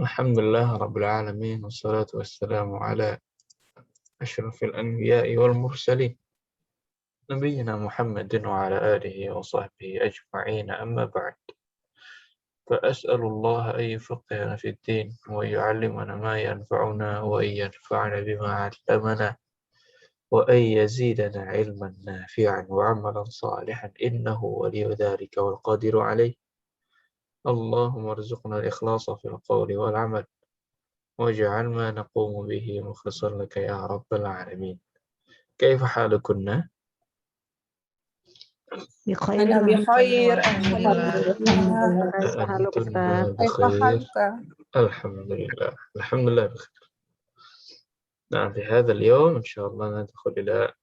Alhamdulillah Rabbil Alamin. Wassalatu wassalamu ala ashrafil anbiya'i wal mursalin. Nabiyyina Muhammadin wa ala alihi wa sahbihi ajma'in. Amma ba'd. فأسأل الله أن يفقهنا في الدين ويعلمنا ما ينفعنا وأن ينفعنا بما علمنا وأن يزيدنا علما نافعا وعملا صالحا إنه ولي ذلك والقادر عليه. اللهم ارزقنا الإخلاص في القول والعمل واجعل ما نقوم به مخلصا لك يا رب العالمين. كيف حالكن؟ بخير أنا بخير الحمد الحمد لله. لله. كيف حالك أستاذ؟ كيف بخير؟ حالك؟ الحمد لله، الحمد لله بخير. نعم، في هذا اليوم إن شاء الله ندخل إلى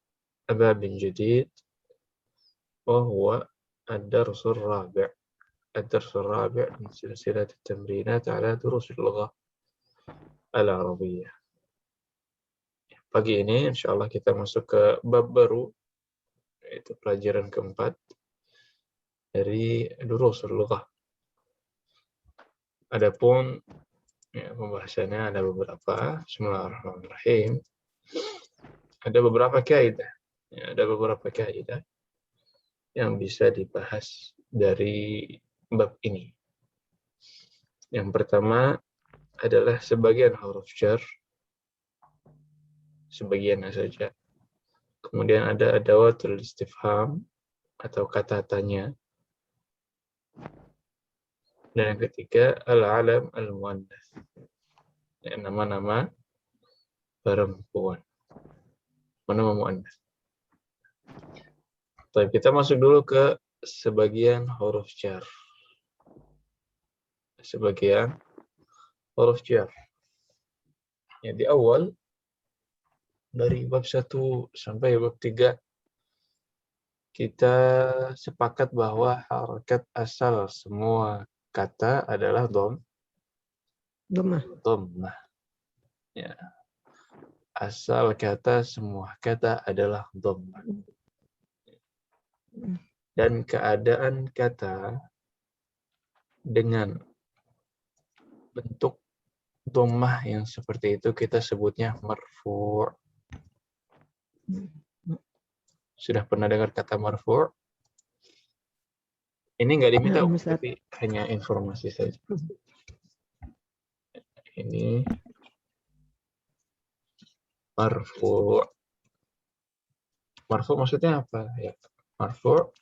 باب جديد وهو الدرس الرابع. الدرس الرابع من سلسلة التمرينات على دروس اللغة العربية. Pagi ini insya Allah kita masuk ke bab baru, yaitu pelajaran keempat dari durusul lughah. Adapun pembahasannya ada beberapa. Bismillahirrahmanirrahim. Ada beberapa kaidah. Ada beberapa kaidah yang bisa dibahas dari bab ini. Yang pertama adalah sebagian huruf jar, sebagiannya saja. Kemudian ada adawatul istifham atau kata tanya. Dan yang ketiga al-alam al-muannas, nama-nama perempuan, nama muannas. Baik, kita masuk dulu ke sebagian huruf jar. Sebagian huruf jar. Ya, di awal dari bab 1 sampai bab 3 kita sepakat bahwa harokat asal semua kata adalah dhammah. Ya. Asal kata semua kata adalah dhammah. Dan keadaan kata dengan bentuk dhammah yang seperti itu kita sebutnya marfu'. Sudah pernah dengar kata marfu'? Ini nggak diminta, tapi hanya informasi saja. Ini marfu'. Marfu' maksudnya apa? Ya, marfu'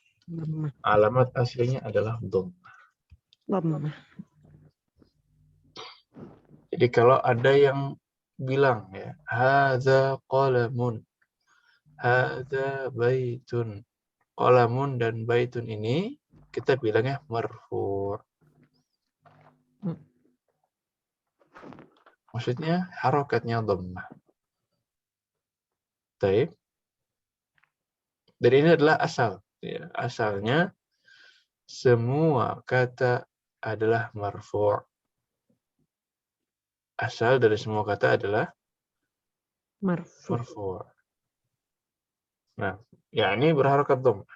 alamat aslinya adalah dhammah. Jadi kalau ada yang bilang ya, hadza qalamun, hadza baitun. Qalamun dan baitun ini kita bilangnya marfu'. Maksudnya harokatnya dhammah. Baik. Dan ini adalah asal. Ya, asalnya semua kata adalah marfu'. Asal dari semua kata adalah marfu'. Nah, ya ini berharokat dhammah.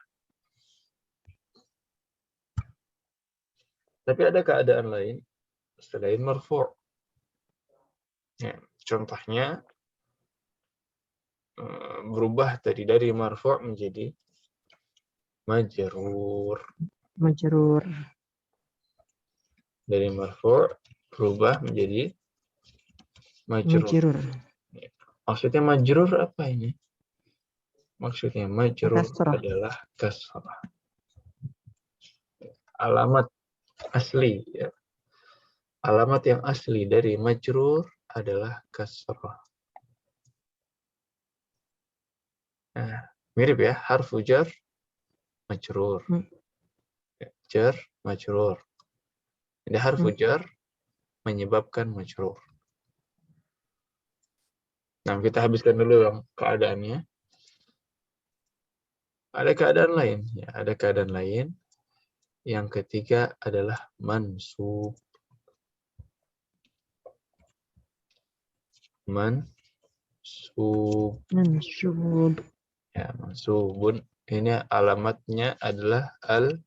Tapi ada keadaan lain selain marfu'. Ya, contohnya berubah tadi dari marfu' menjadi majrur. Dari marfu' berubah menjadi majrur. Maksudnya majrur apa ini? Maksudnya majrur adalah kasrah. Alamat asli, ya. Alamat yang asli dari majrur adalah kasrah. Nah, mirip ya, harfu jar, majrur. Jar, majrur. Jadi harfu jar menyebabkan majrur. Nah, kita habiskan dulu yang keadaannya. Ada keadaan lain, ya, ada keadaan lain. Yang ketiga adalah mansub. Mansub. Ya, mansubun. Ini alamatnya adalah al-fathah.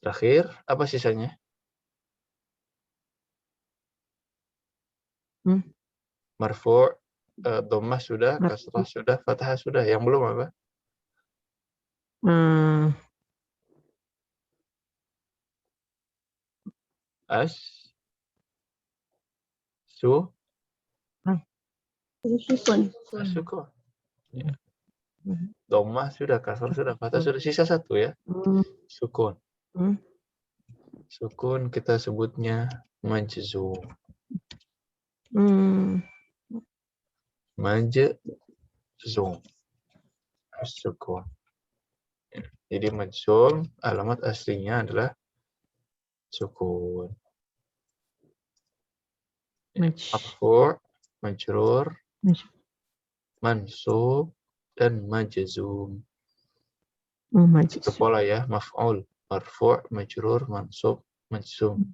Terakhir, apa sisanya? Marfu', dhammah sudah, kasrah sudah, fathah sudah. Yang belum apa? Sukun. Ya. Dhammah sudah, kasrah sudah, fathah sudah. Sisa satu ya. Sukun. Sukun kita sebutnya majzum. Majzum. Sukun. Jadi majzum alamat aslinya adalah sukun. Marfu', majrur, mansub, dan majzum. Itu pola ya, maf'ul, marfu', majrur, mansub, majzum.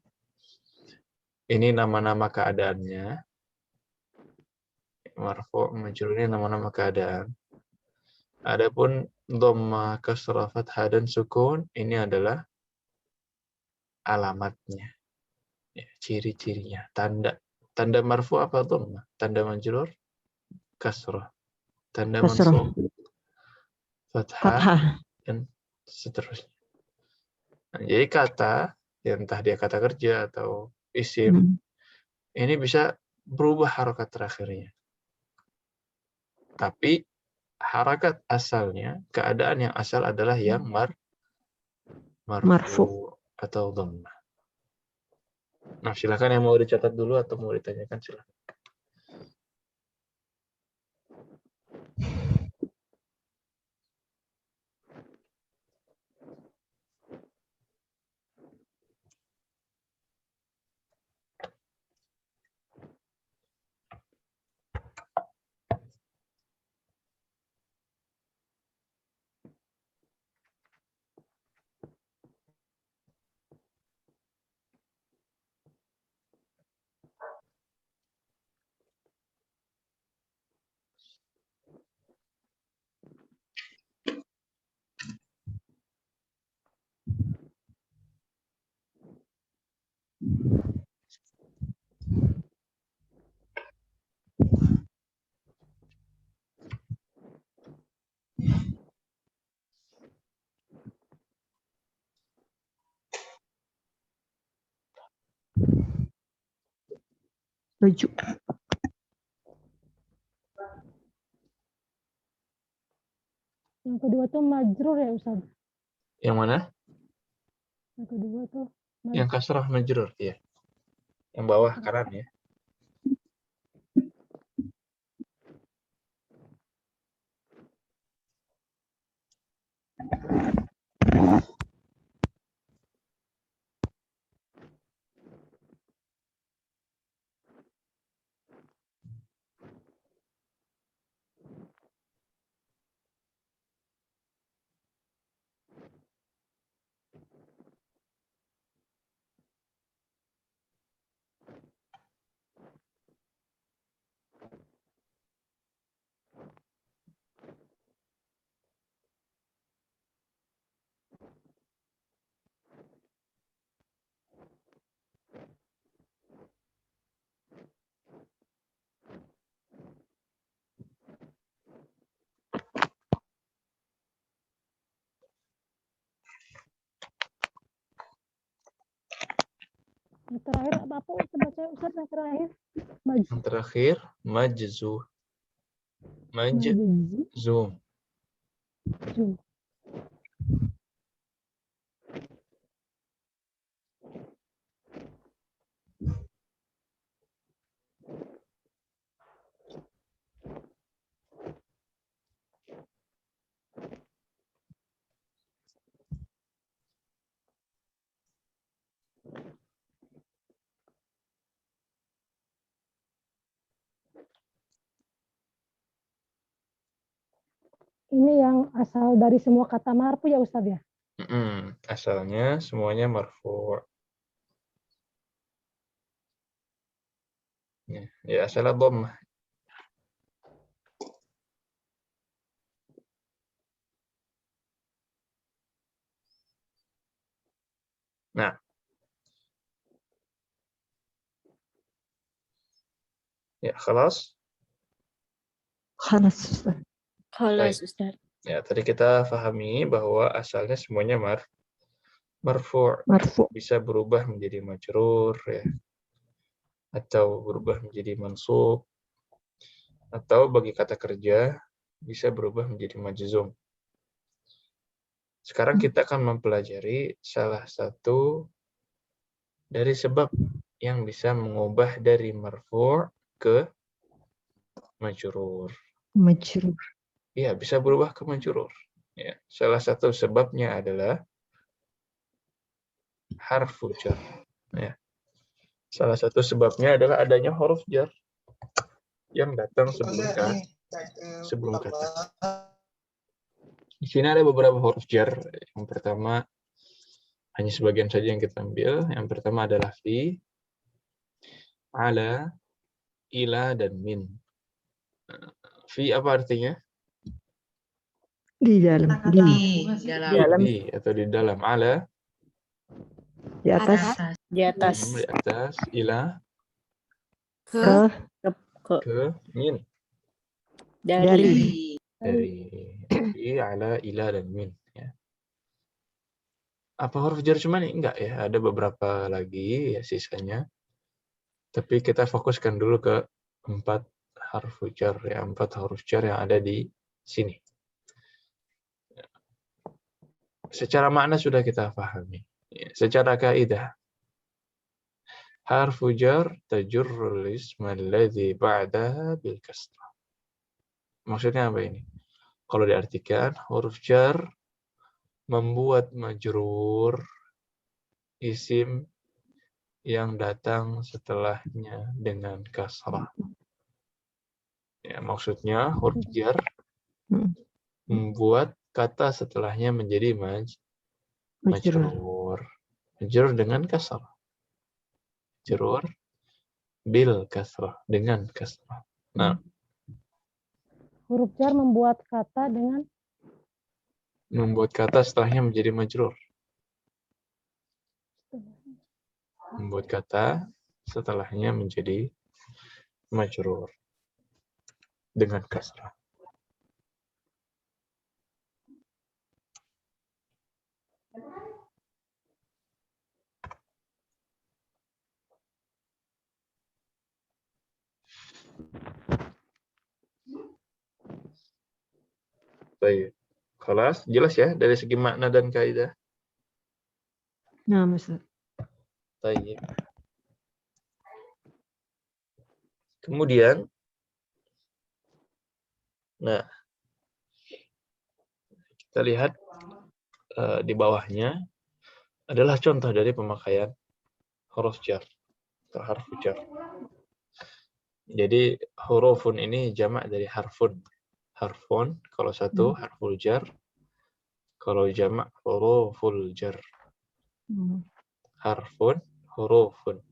Ini nama-nama keadaannya. Marfu', majrur ini nama-nama keadaan. Adapun dhamma, kasrah, fathah, dan sukun ini adalah alamatnya. Ya, ciri-cirinya, tanda. Tanda marfu' apa dhamma? Tanda majrur, kasrah. Tanda mansub, fathah, dan seterusnya. Nah, jadi kata, ya entah dia kata kerja atau isim, ini bisa berubah harakat terakhirnya. Tapi harakat asalnya, keadaan yang asal adalah yang marfu atau dhammah. Nah, silakan yang mau dicatat dulu atau mau ditanyakan silakan. Tujuh. Yang kedua tuh majrur ya Ustaz? Yang mana? Yang kedua tuh Yang kasrah majrur, ya. Yang bawah kanan ya. yang terakhir apa Ustaz baca Ustaz yang terakhir? Yang terakhir majzum. Majzum. Ini yang asal dari semua kata marfu ya Ustaz ya? Asalnya semuanya marfu'. Ya asalnya dhammah. Nah, ya, khalas. خلاص Ustaz. Khalas Ustaz. Ya, tadi kita pahami bahwa asalnya semuanya marfu', مرفوع. bisa berubah menjadi majrur ya, atau berubah menjadi mansub, atau bagi kata kerja bisa berubah menjadi majzum. Sekarang kita akan mempelajari salah satu dari sebab yang bisa mengubah dari marfu' ke majrur. مجرور. Iya, bisa berubah ke majrur. Ya, salah satu sebabnya adalah harfu jar. Ya. Salah satu sebabnya adalah adanya huruf jar yang datang sebelum kata. Di sini ada beberapa huruf jar. Yang pertama, hanya sebagian saja yang kita ambil. Yang pertama adalah fi, ala, ila, dan min. Fi apa artinya? Di dalam. Di atau di dalam. Ala, Di atas. Di atas. di atas. Ila, Ke. ke, min. Dari. Dari fi, ala, ila, dan min. Ya. Apa huruf jar cuma nih? Enggak ya, ada beberapa lagi ya sisanya. Tapi kita fokuskan dulu ke 4 huruf jar ya, 4 huruf jar yang ada di sini. Secara makna sudah kita pahami. Ya, secara kaidah, harfu jar tajurrul isma alladhi ba'daha bil kasrah. Maksudnya apa ini? Kalau diartikan, huruf jar membuat majrur isim yang datang setelahnya dengan kasrah. Ya, maksudnya huruf jar membuat kata setelahnya menjadi majrur. Majrur dengan kasrah. Majrur bil kasrah, dengan kasrah. Nah, Huruf jar membuat kata dengan membuat kata setelahnya menjadi majrur. Membuat kata setelahnya menjadi majrur dengan kasrah. Baik. Kelas, jelas ya dari segi makna dan kaidah. Nah, Ustaz. Baik. Kemudian, nah, kita lihat di bawahnya adalah contoh dari pemakaian huruf jar atau harfu jar. Jadi hurufun ini jamak dari harfun. Harfun kalau satu harful jar, kalau jamak huruful jar. Harfun, hurufun.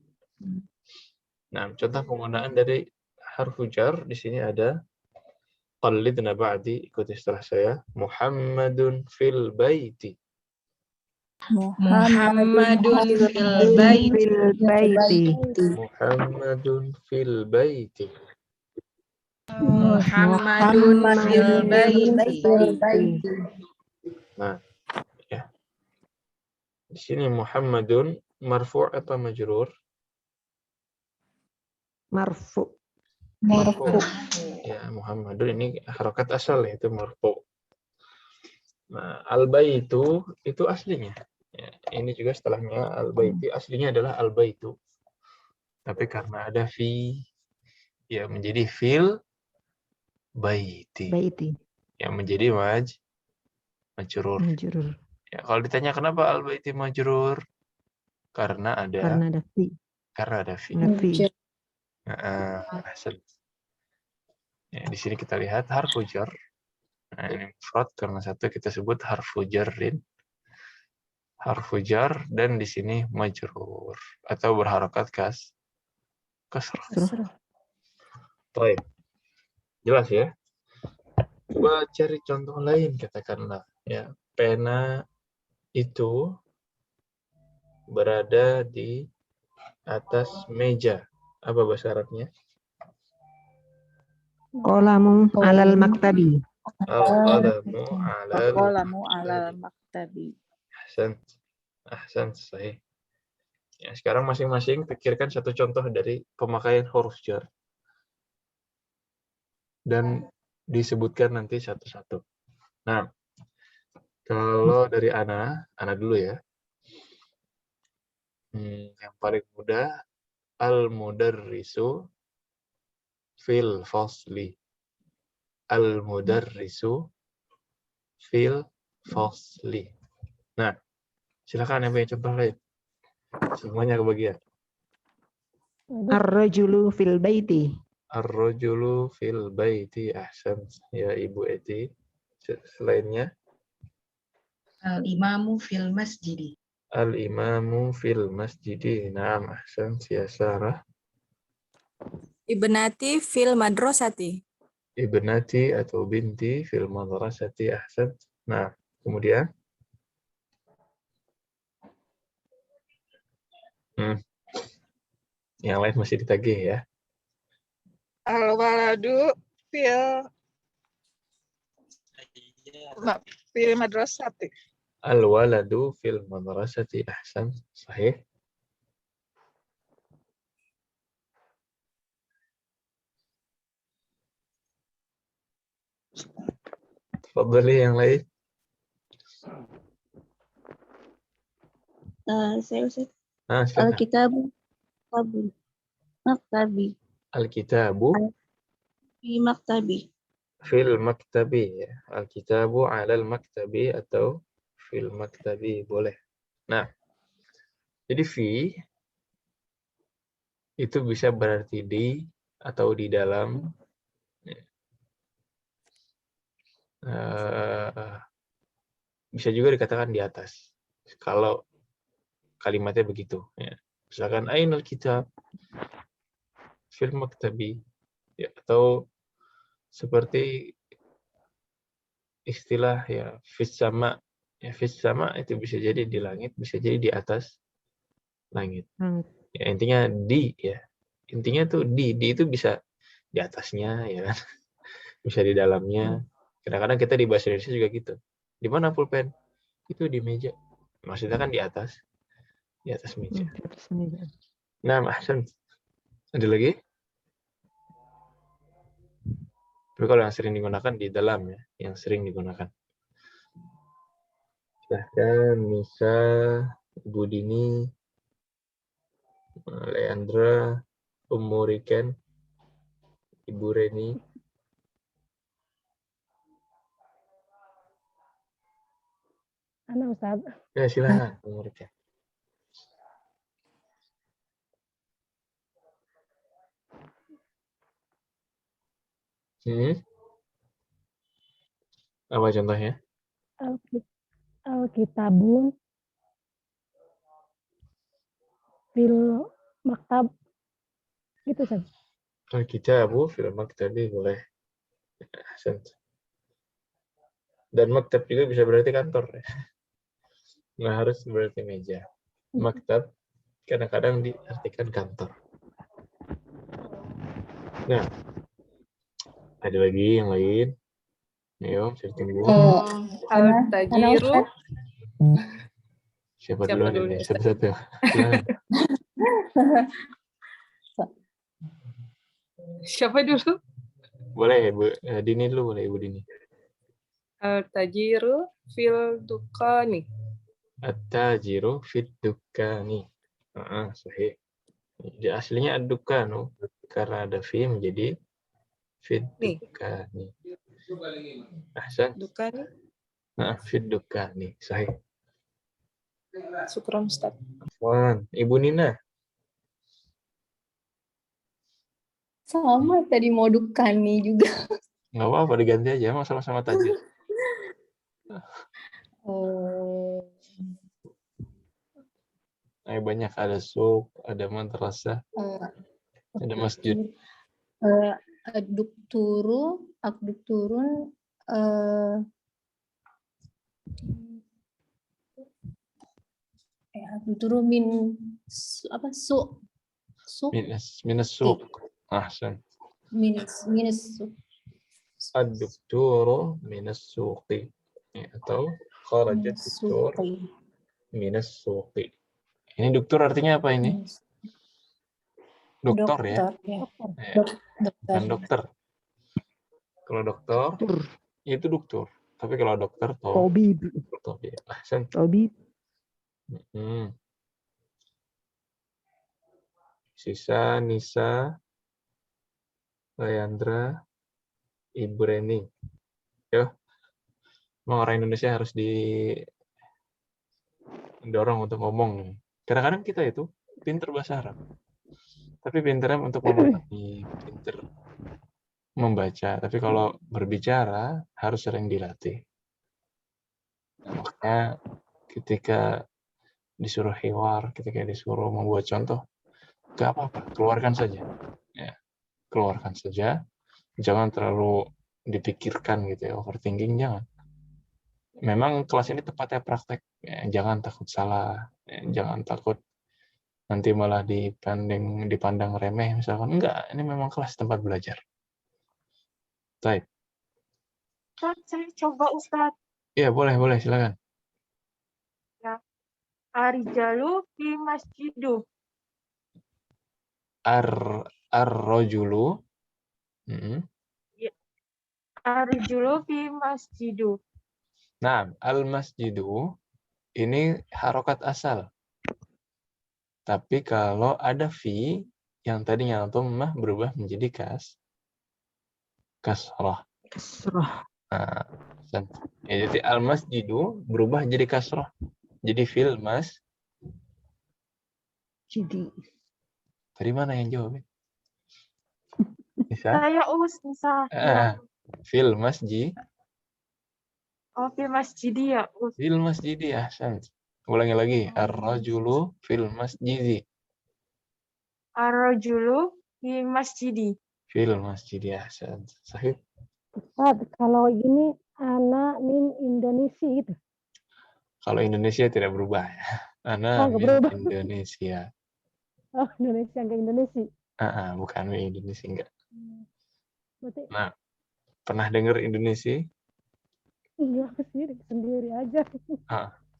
Nah, contoh penggunaan dari harfu jar di sini ada qallidna ba'di, ikuti setelah saya. Muhammadun fil baiti. Muhammadun fil baiti. Muhammadun fil baiti. Muhammadun fil baiti. Nah, ya. Di sini Muhammadun marfu' atau majrur? Marfu. Marfu'. Ya, Muhammadun ini harokat asal ya, itu marfu'. Nah, al-baitu itu aslinya. Ya, ini juga setelahnya al-baiti, aslinya adalah al-baitu. Tapi karena ada fi, ya menjadi fil baiti. Baiti. Yang menjadi majrur. Majrur. Ya, kalau ditanya kenapa al-baiti majrur? Karena ada fi. Karena ada fi. Fi. Ya, di sini kita lihat harfu jar. Nah, ini mufrad karena satu kita sebut harfu jarrin. Harfu jar dan di sini majrur atau berharokat kasrah. Baik. Jelas ya? Coba cari contoh lain katakanlah ya. Pena itu berada di atas meja. Apa bahasa Arabnya? Qalamu alal maktabi. Al-qalamu alal Qalamu alal maktabi. maktabi. Ahsan, sahih. Ya, sekarang masing-masing pikirkan satu contoh dari pemakaian huruf jar. Dan disebutkan nanti satu-satu. Nah, kalau dari Ana dulu ya. Yang paling mudah, al-mudarrisu fil fasli. Al-mudarrisu fil fasli. Nah, silakan yang punya contoh lain. Semuanya kebagian. Ar-rajulu fil baiti. Ar-rajulu fil baiti. Ahsan ya Ibu Eti. Selainnya, Al-imamu fil masjidi. al-imamu fil masjidi. Naam, ahsan ya Sarah. Ibnati fil madrasati. Ibnati atau binti fil madrasati. Ahsan. Nah, kemudian yang lain masih ditagih ya. Al-waladu fil madrasati. Al-waladu fil madrasati. Ahsan. Sahih. Tafadhali yang lain. Saya Ustaz. Silakan. Al-kitabu maktabi. Al-kitabu Fi maktabi. fil maktabi. Ya. Al-kitabu alal maktabi atau fil maktabi. Boleh. Nah, jadi fi itu bisa berarti di atau di dalam. Bisa juga dikatakan di atas. Kalau kalimatnya begitu. Ya. Misalkan ainal kitab fil maktabi. Ya, atau seperti istilah ya fis sama. Ya, fis sama itu bisa jadi di langit, bisa jadi di atas langit. Ya, intinya di ya. Intinya tuh di itu bisa di atasnya ya kan. Bisa di dalamnya. Kadang-kadang kita di bahasa Indonesia juga gitu. Di mana pulpen? Itu di meja. Maksudnya kan di atas meja. Nah, ahsan. Ada lagi? Tapi kalau yang sering digunakan di dalam ya, yang sering digunakan. Silahkan Nisa, Ibu Dini, Leandra, Ummu Riken, Ibu Reni. Ana Ustaz. Ya, silakan Ummu Riken. Apa contohnya? Al-kitabun fil maktab. Gitu, Ustaz. Al-kitabu fil maktabi boleh. Ahsan. Dan maktab juga bisa berarti kantor ya. Nggak harus berarti meja. Maktab kadang-kadang diartikan kantor. Nah, ada lagi yang lain? Ayo, saya tunggu. Al-tajiru. Siapa duluan ini? Satu-satu. Siapa dulu? Boleh, Bu Dini dulu, boleh Ibu Dini. Al-tajiru fil dukani. At-tajiru fid dukani. Sahih. Jadi aslinya ad-dukanu, karena ada fi menjadi fid dukani. Ahsan. Dukani. Fid dukani. Sahih. Syukran Ustaz. Afwan. Ibu Nina. Sama tadi mau dukani juga. Nggak apa-apa, diganti aja. Emang sama-sama tajir. Banyak, ada suq, ada madrasah, ada masjid. Aduk turun, Al-Duktoru apa su Minus suq. Ahsan. minus Ad-dukturu minus suqi. Ya, atau kharajat duktur suqi. minus suqi. Ini dokter artinya apa ini? Dokter ya? Dokter ya. Ya, Dokter. bukan dokter. Kalau dokter itu dokter. Tapi kalau dokter Tabib. tabib. Ahsan. Tabib. Sisa Nisa, Leandra, Ibu Reni. Yo, emang orang Indonesia harus didorong untuk ngomong. Kadang-kadang kita itu pinter bahasa Arab, tapi pinternya untuk memahami, pinter membaca. Tapi kalau berbicara harus sering dilatih. Makanya ketika disuruh hiwar, ketika disuruh membuat contoh, gak apa-apa, keluarkan saja. Ya, keluarkan saja. Jangan terlalu dipikirkan gitu ya, overthinking jangan. Memang kelas ini tempatnya praktek, ya, jangan takut salah, ya, jangan takut nanti malah dipandang remeh misalkan. Enggak, ini memang kelas tempat belajar. Baik. Saya coba Ustadz. Iya, boleh, silakan. Ya. Ar-rijalu fi masjidu. Ar-rajulu. Ar-rijulu fi masjidu. Nah, al-masjidu ini harokat asal. Tapi kalau ada fi yang tadinya dhammah berubah menjadi kasrah. Kasrah. Nah, ya, jadi al-masjidu berubah jadi kasrah. Jadi fil mas. Jadi. Tadi mana yang jawab? Bisa? Saya Nisa. Fil masjid. Oh, fi masjidi ya. Fil masjidi, ahsan. Ulangi lagi. Ar-rajulu fil masjidi. Ar-rajulu fi masjidi. Fil masjidi, ahsan. Sahih. Ustaz, kalau gini anak min Indonesia gitu. Kalau Indonesia tidak berubah ya. Ana nggak min berubah. Indonesia. Oh, Indonesia enggak Indonesia. Bukan min Indonesia enggak. Berarti Nah, pernah dengar Indonesia? iya sendiri aja.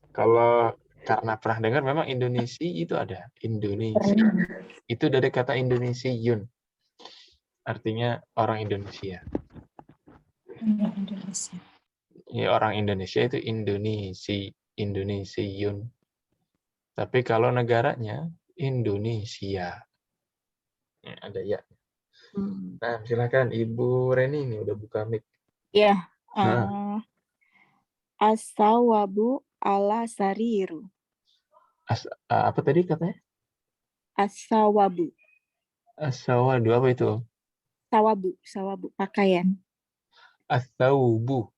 Kalau karena pernah dengar memang Indonesia itu ada. Indonesia. Itu dari kata Indonesiun. Artinya orang Indonesia. Indonesia. Ya, orang Indonesia itu Indonesiun. Tapi kalau negaranya Indonesia. Ya, ada ya. Nah, silakan Ibu Reni ini udah buka mic. Ya. As-sawabu ala sariru. Apa tadi katanya? As-sawabu. As-sawadu, apa itu? Sawabu, pakaian. As-sawbu.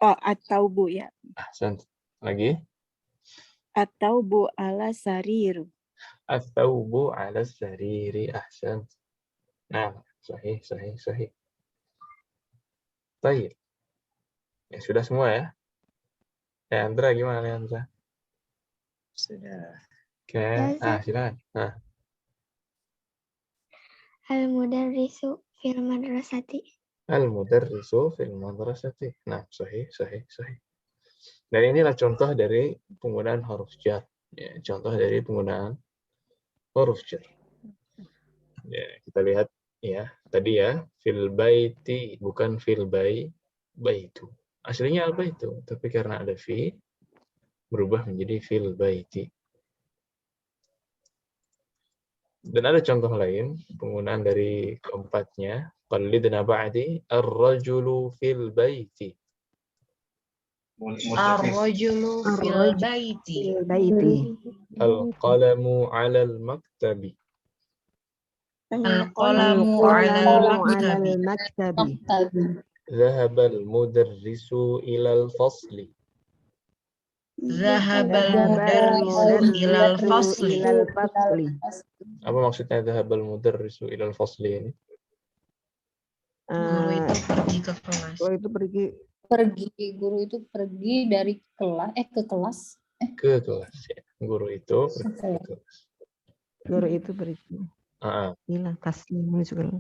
Oh, at-taubu ya. Ahsan. Lagi? At-taubu ala sariru. As-sawbu ala sariri. Ahsan. Nah, sahih. Baik. Ya, sudah semua ya? Leandra gimana Leandra? Sudah. Oke. Silakan. Al-mudarrisu fil madrasati. Al-mudarrisu fil madrasati. Nah, sahih. Dan inilah contoh dari penggunaan huruf jar. Ya, contoh dari penggunaan huruf jar. Ya, kita lihat ya, tadi ya, fil baiti bukan fil baitu. Aslinya al-baitu, tapi karena ada fi berubah menjadi fil baiti. Dan ada contoh lain, penggunaan dari keempatnya, qallidna ba'di ar-rajulu fil baiti. Ar-rajulu fil baiti. Al-qalamu 'alal maktabi. Al-qalamu 'alal maktabi. Zahabal mudarrisu ilal fasli. Zahabal mudarrisu ilal fasli. Apa maksudnya zahabal mudarrisu ilal fasli ini? Guru itu pergi ke kelas. Guru itu pergi Guru itu pergi dari kelas ke kelas. ke kelas. Ya. Guru itu pergi ke kelas. Guru itu pergi. Ila taslim juga.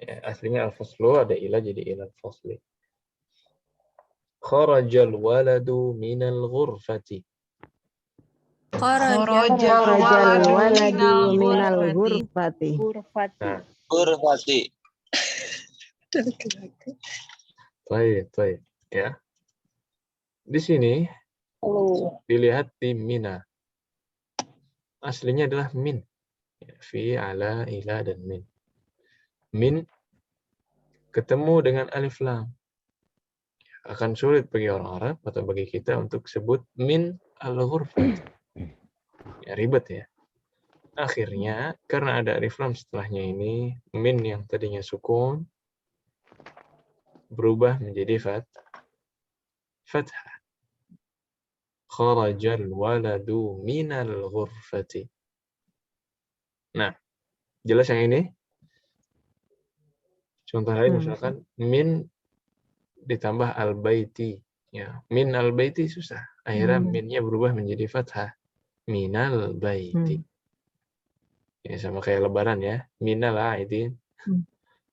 Ya, aslinya al-faslu ada ila jadi ila al-fasli. Kharajal waladu minal ghurfati. Kharajal waladu minal ghurfati. Ghurfati. Baik. Ya. Di sini dilihat di mina. Aslinya adalah min. Ya, fi, ala, ila, dan min. Min ketemu dengan alif lam. Akan sulit bagi orang Arab atau bagi kita untuk sebut min al-ghurfat. Ya, ribet ya. Akhirnya, karena ada alif lam setelahnya ini, min yang tadinya sukun berubah menjadi fathah. Kharajal waladu minal ghurfati. Nah, jelas yang ini? Contoh lain misalkan min ditambah al-baiti. Ya, min al-baiti susah. Akhirnya minnya berubah menjadi fathah. Minal baiti. Ya, sama kayak lebaran ya. Minal aidin.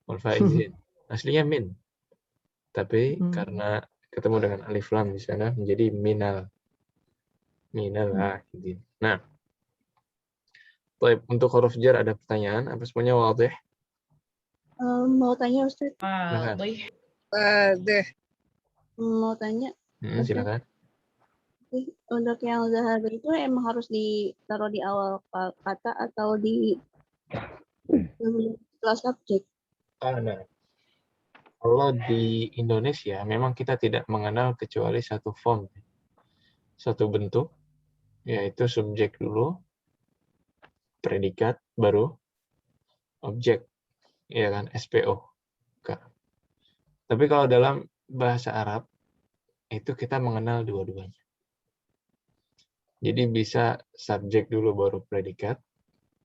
Wal faizin. Aslinya min. Tapi karena ketemu dengan alif lam di sana menjadi minal aidin. Nah, baik, untuk huruf jar ada pertanyaan? Apa semuanya wadih? Mau tanya Ustaz. Mau tanya. Silakan. Untuk yang zahab itu emang harus ditaruh di awal kata atau di setelah subjek? Nah, kalau di Indonesia memang kita tidak mengenal kecuali satu form, satu bentuk, yaitu subjek dulu, predikat, baru objek, ya kan, SPO. Tapi kalau dalam bahasa Arab itu kita mengenal dua-duanya. Jadi bisa subjek dulu baru predikat,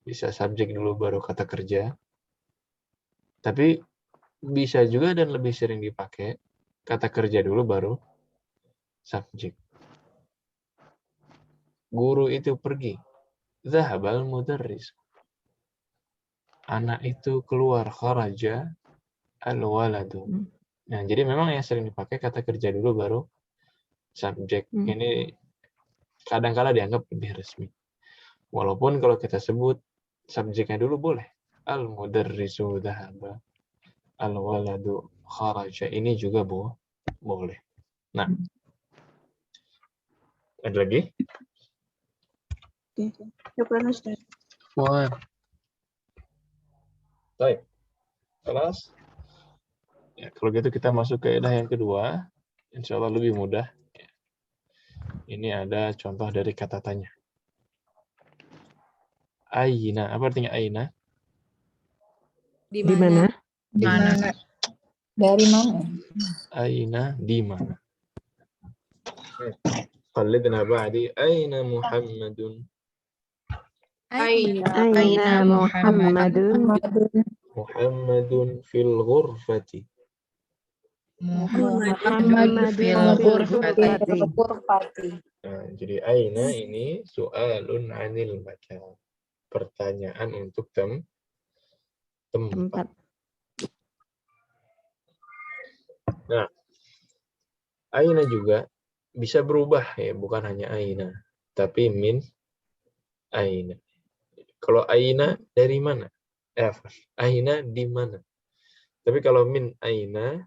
bisa subjek dulu baru kata kerja. Tapi bisa juga dan lebih sering dipakai kata kerja dulu baru subjek. Guru itu pergi. Zahabal mudarris. Anak itu keluar, kharaja al-waladu. Nah, jadi memang yang sering dipakai kata kerja dulu baru subjek. Ini kadang-kala dianggap lebih resmi. Walaupun kalau kita sebut subjeknya dulu boleh. Al-mudarrisu dhahaba. Al-waladu kharaja. Ini juga boleh. Nah. Ada lagi? Syukran Ustaz. Wah. Baik. Kelas. Ya, kalau gitu kita masuk ke kaidah yang kedua. Insya Allah lebih mudah. Ini ada contoh dari kata tanya. Aina. Apa artinya aina? Di mana? Di mana? Dari mana? Aina di mana? Qallidna ba'di. Aina Muhammadun? Aina Muhammadun? Muhammadun fil ghurfati. Muhammadun fil ghurfati. Nah, jadi aina ini su'alun 'anil makan. Pertanyaan untuk tempat. Nah, aina juga bisa berubah ya, bukan hanya aina, tapi min aina. Kalau aina dari mana? Aina di mana? Tapi kalau min aina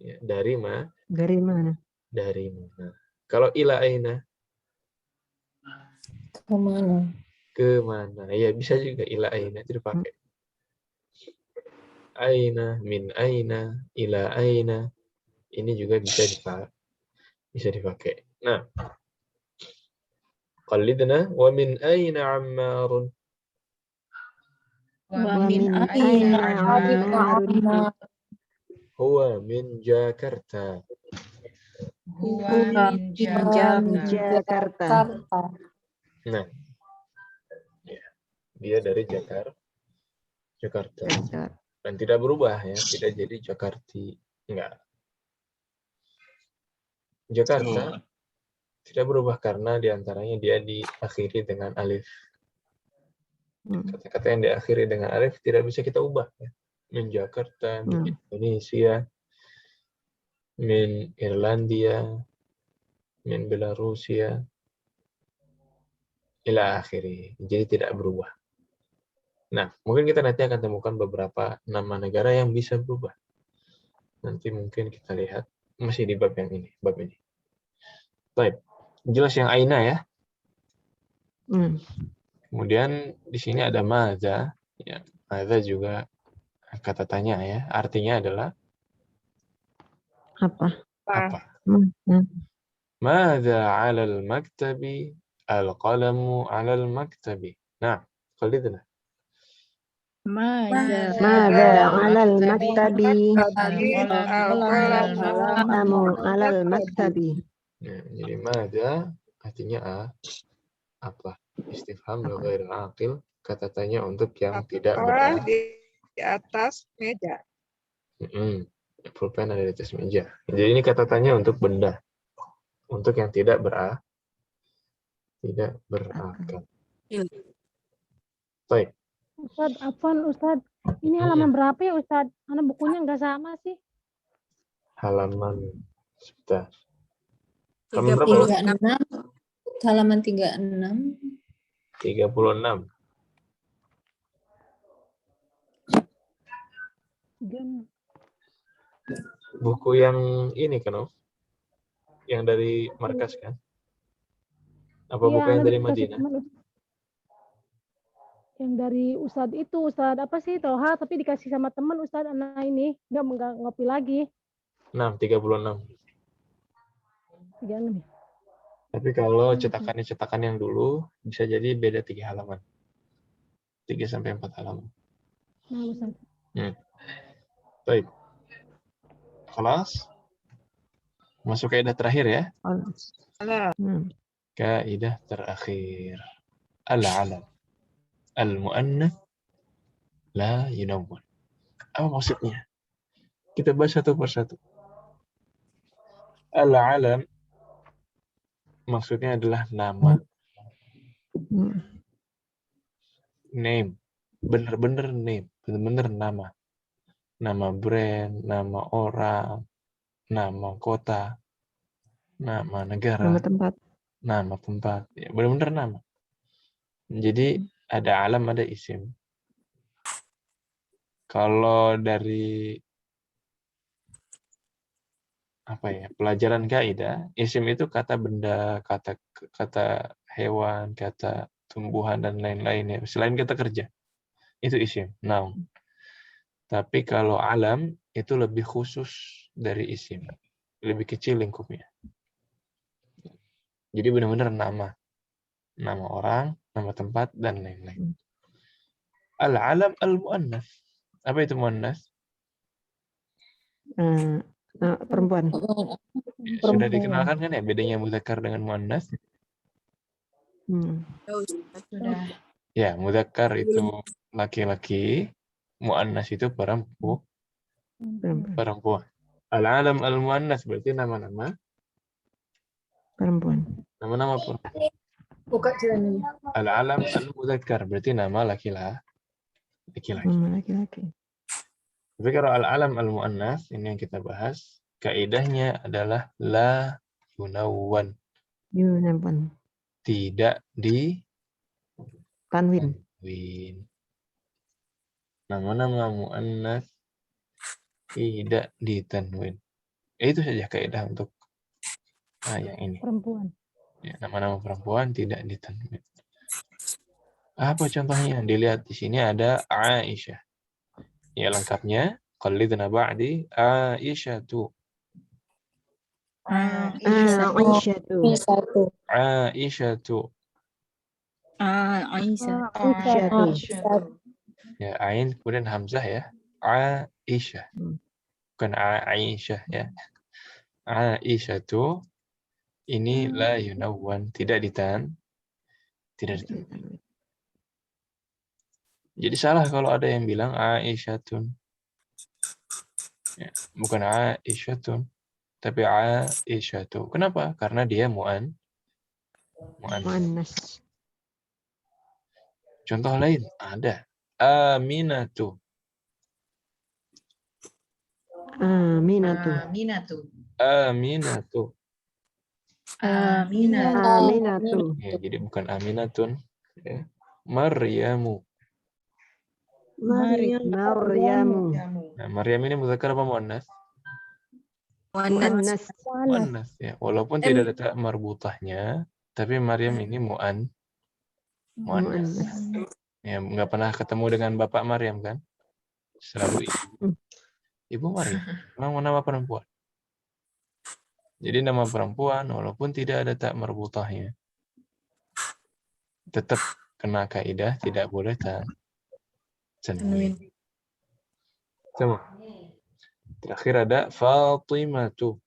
ya, dari mana? Dari mana? Dari mana? Kalau ila aina? Kemana? Kemana? Ya bisa juga ila aina itu dipakai. Aina, min aina, ila aina. Ini juga bisa dipakai. Nah, qallidna wa min aina Ammarun? Wa min aina Ammarun? Huwa min Jakarta. Huwa min Jakarta. Nah, ya, dia dari Jakarta. Dan tidak berubah ya, tidak jadi Jakarti. Enggak. Jakarta Tidak berubah karena diantaranya dia diakhiri dengan alif. Kata-kata yang diakhiri dengan alif tidak bisa kita ubah. Ya. Min Jakarta, min Indonesia, min Irlandia, min Belarusia, ila akhiri. Jadi tidak berubah. Nah, mungkin kita nanti akan temukan beberapa nama negara yang bisa berubah. Nanti mungkin kita lihat masih di bab yang ini, bab ini. Baik, jelas yang aina ya. Kemudian di sini ada madza, ya. Madza juga kata tanya ya. Artinya adalah Apa? Madza 'alal maktabi, al-qalamu 'alal maktabi. Nah, qalidna. ماذا ماذا على المكتب القلم القلم على المكتب. Nah, jadi madza artinya apa? Istifham ghair aqil, kata tanya untuk yang tidak berakal. di atas meja. Pulpen ada di atas meja. Jadi ini kata tanya untuk benda, untuk yang tidak berakal. Baik. Ustad, Afwan, Ustad. Ini halaman berapa ya, Ustad? Karena bukunya nggak sama sih. Halaman sebentar. Halaman berapa? 36. Halaman 36. 36. Buku yang ini kan, yang dari markas kan? Apa buku yang dari Madinah? Yang dari Ustadz itu, Ustadz apa sih, Toha, tapi dikasih sama teman Ustadz, anak ini nggak ngopi lagi. 36. 36. Tapi kalau cetakan yang dulu bisa jadi beda 3 halaman. 3-4 halaman. Nah, Ustadz. Baik. Kelas. Masuk kaidah terakhir ya. Kaidah terakhir. Al-alam. Al-mu'annath la yunawwan. Apa maksudnya? Kita bahas satu persatu. Al-alam maksudnya adalah nama. Name. Benar-benar name. Benar-benar nama. Nama brand, nama orang, nama kota, nama negara, nama tempat. Ya, benar-benar nama. Jadi ada alam, ada isim. Kalau dari pelajaran kaidah, isim itu kata benda, kata hewan, kata tumbuhan dan lain-lainnya. Selain kata kerja, itu isim, noun. Tapi kalau alam itu lebih khusus dari isim, lebih kecil lingkupnya. Jadi benar-benar nama orang, nama tempat dan lain-lain. Al-alam al-mu'annath. Apa itu mu'annath? Perempuan. Sudah dikenalkan kan ya bedanya mudzakkar dengan mu'annath? Sudah. Ya, mudzakkar itu laki-laki, mu'annas itu perempuan. Al-alam al-mu'annas berarti nama-nama Perempuan. Nama-nama perempuan. Al-alam al-mudzakkar berarti nama laki-laki. Tapi kalau al-alam al-mu'annas ini yang kita bahas, kaidahnya adalah la yunawwan. Tidak di tanwin. Nama-nama mu'annas tidak ditanwin. Itu saja kaidah untuk yang ini. Perempuan. Ya, nama-nama perempuan tidak ditanwin. Apa contohnya? Dilihat di sini ada Aisyah. Ya, lengkapnya qalidna ba'di Aisyatu. Ya, ain kemudian hamzah ya. Aisyah. Bukan Aisyah ya. Aisyatu ini la yunawwan, tidak ditanwin. Jadi salah kalau ada yang bilang Aisyatun. Ya, bukan Aisyatun, tapi Aisyatu. Kenapa? Karena dia Muannas. Muannas. Contoh lain ada. Aminatu. Aminatu. Aminatu. Aminatu. Aminatu. Aminatu. Ya, jadi bukan aminatun. Ya. Maryamu. Maryam. Maryamu. Nah, Maryam ini muzakkar apa muannas? Muannas. Muannas ya. Walaupun tidak ada tak marbutahnya, tapi Maryam ini muannas. Muannas. Ya, nggak pernah ketemu dengan Bapak Maryam kan? Selalu ibu. Ibu Maryam. Memang nama perempuan. Jadi nama perempuan walaupun tidak ada tak marbutahnya, tetap kena kaidah tidak boleh tanwin. Sama. Terakhir ada Fatimatu.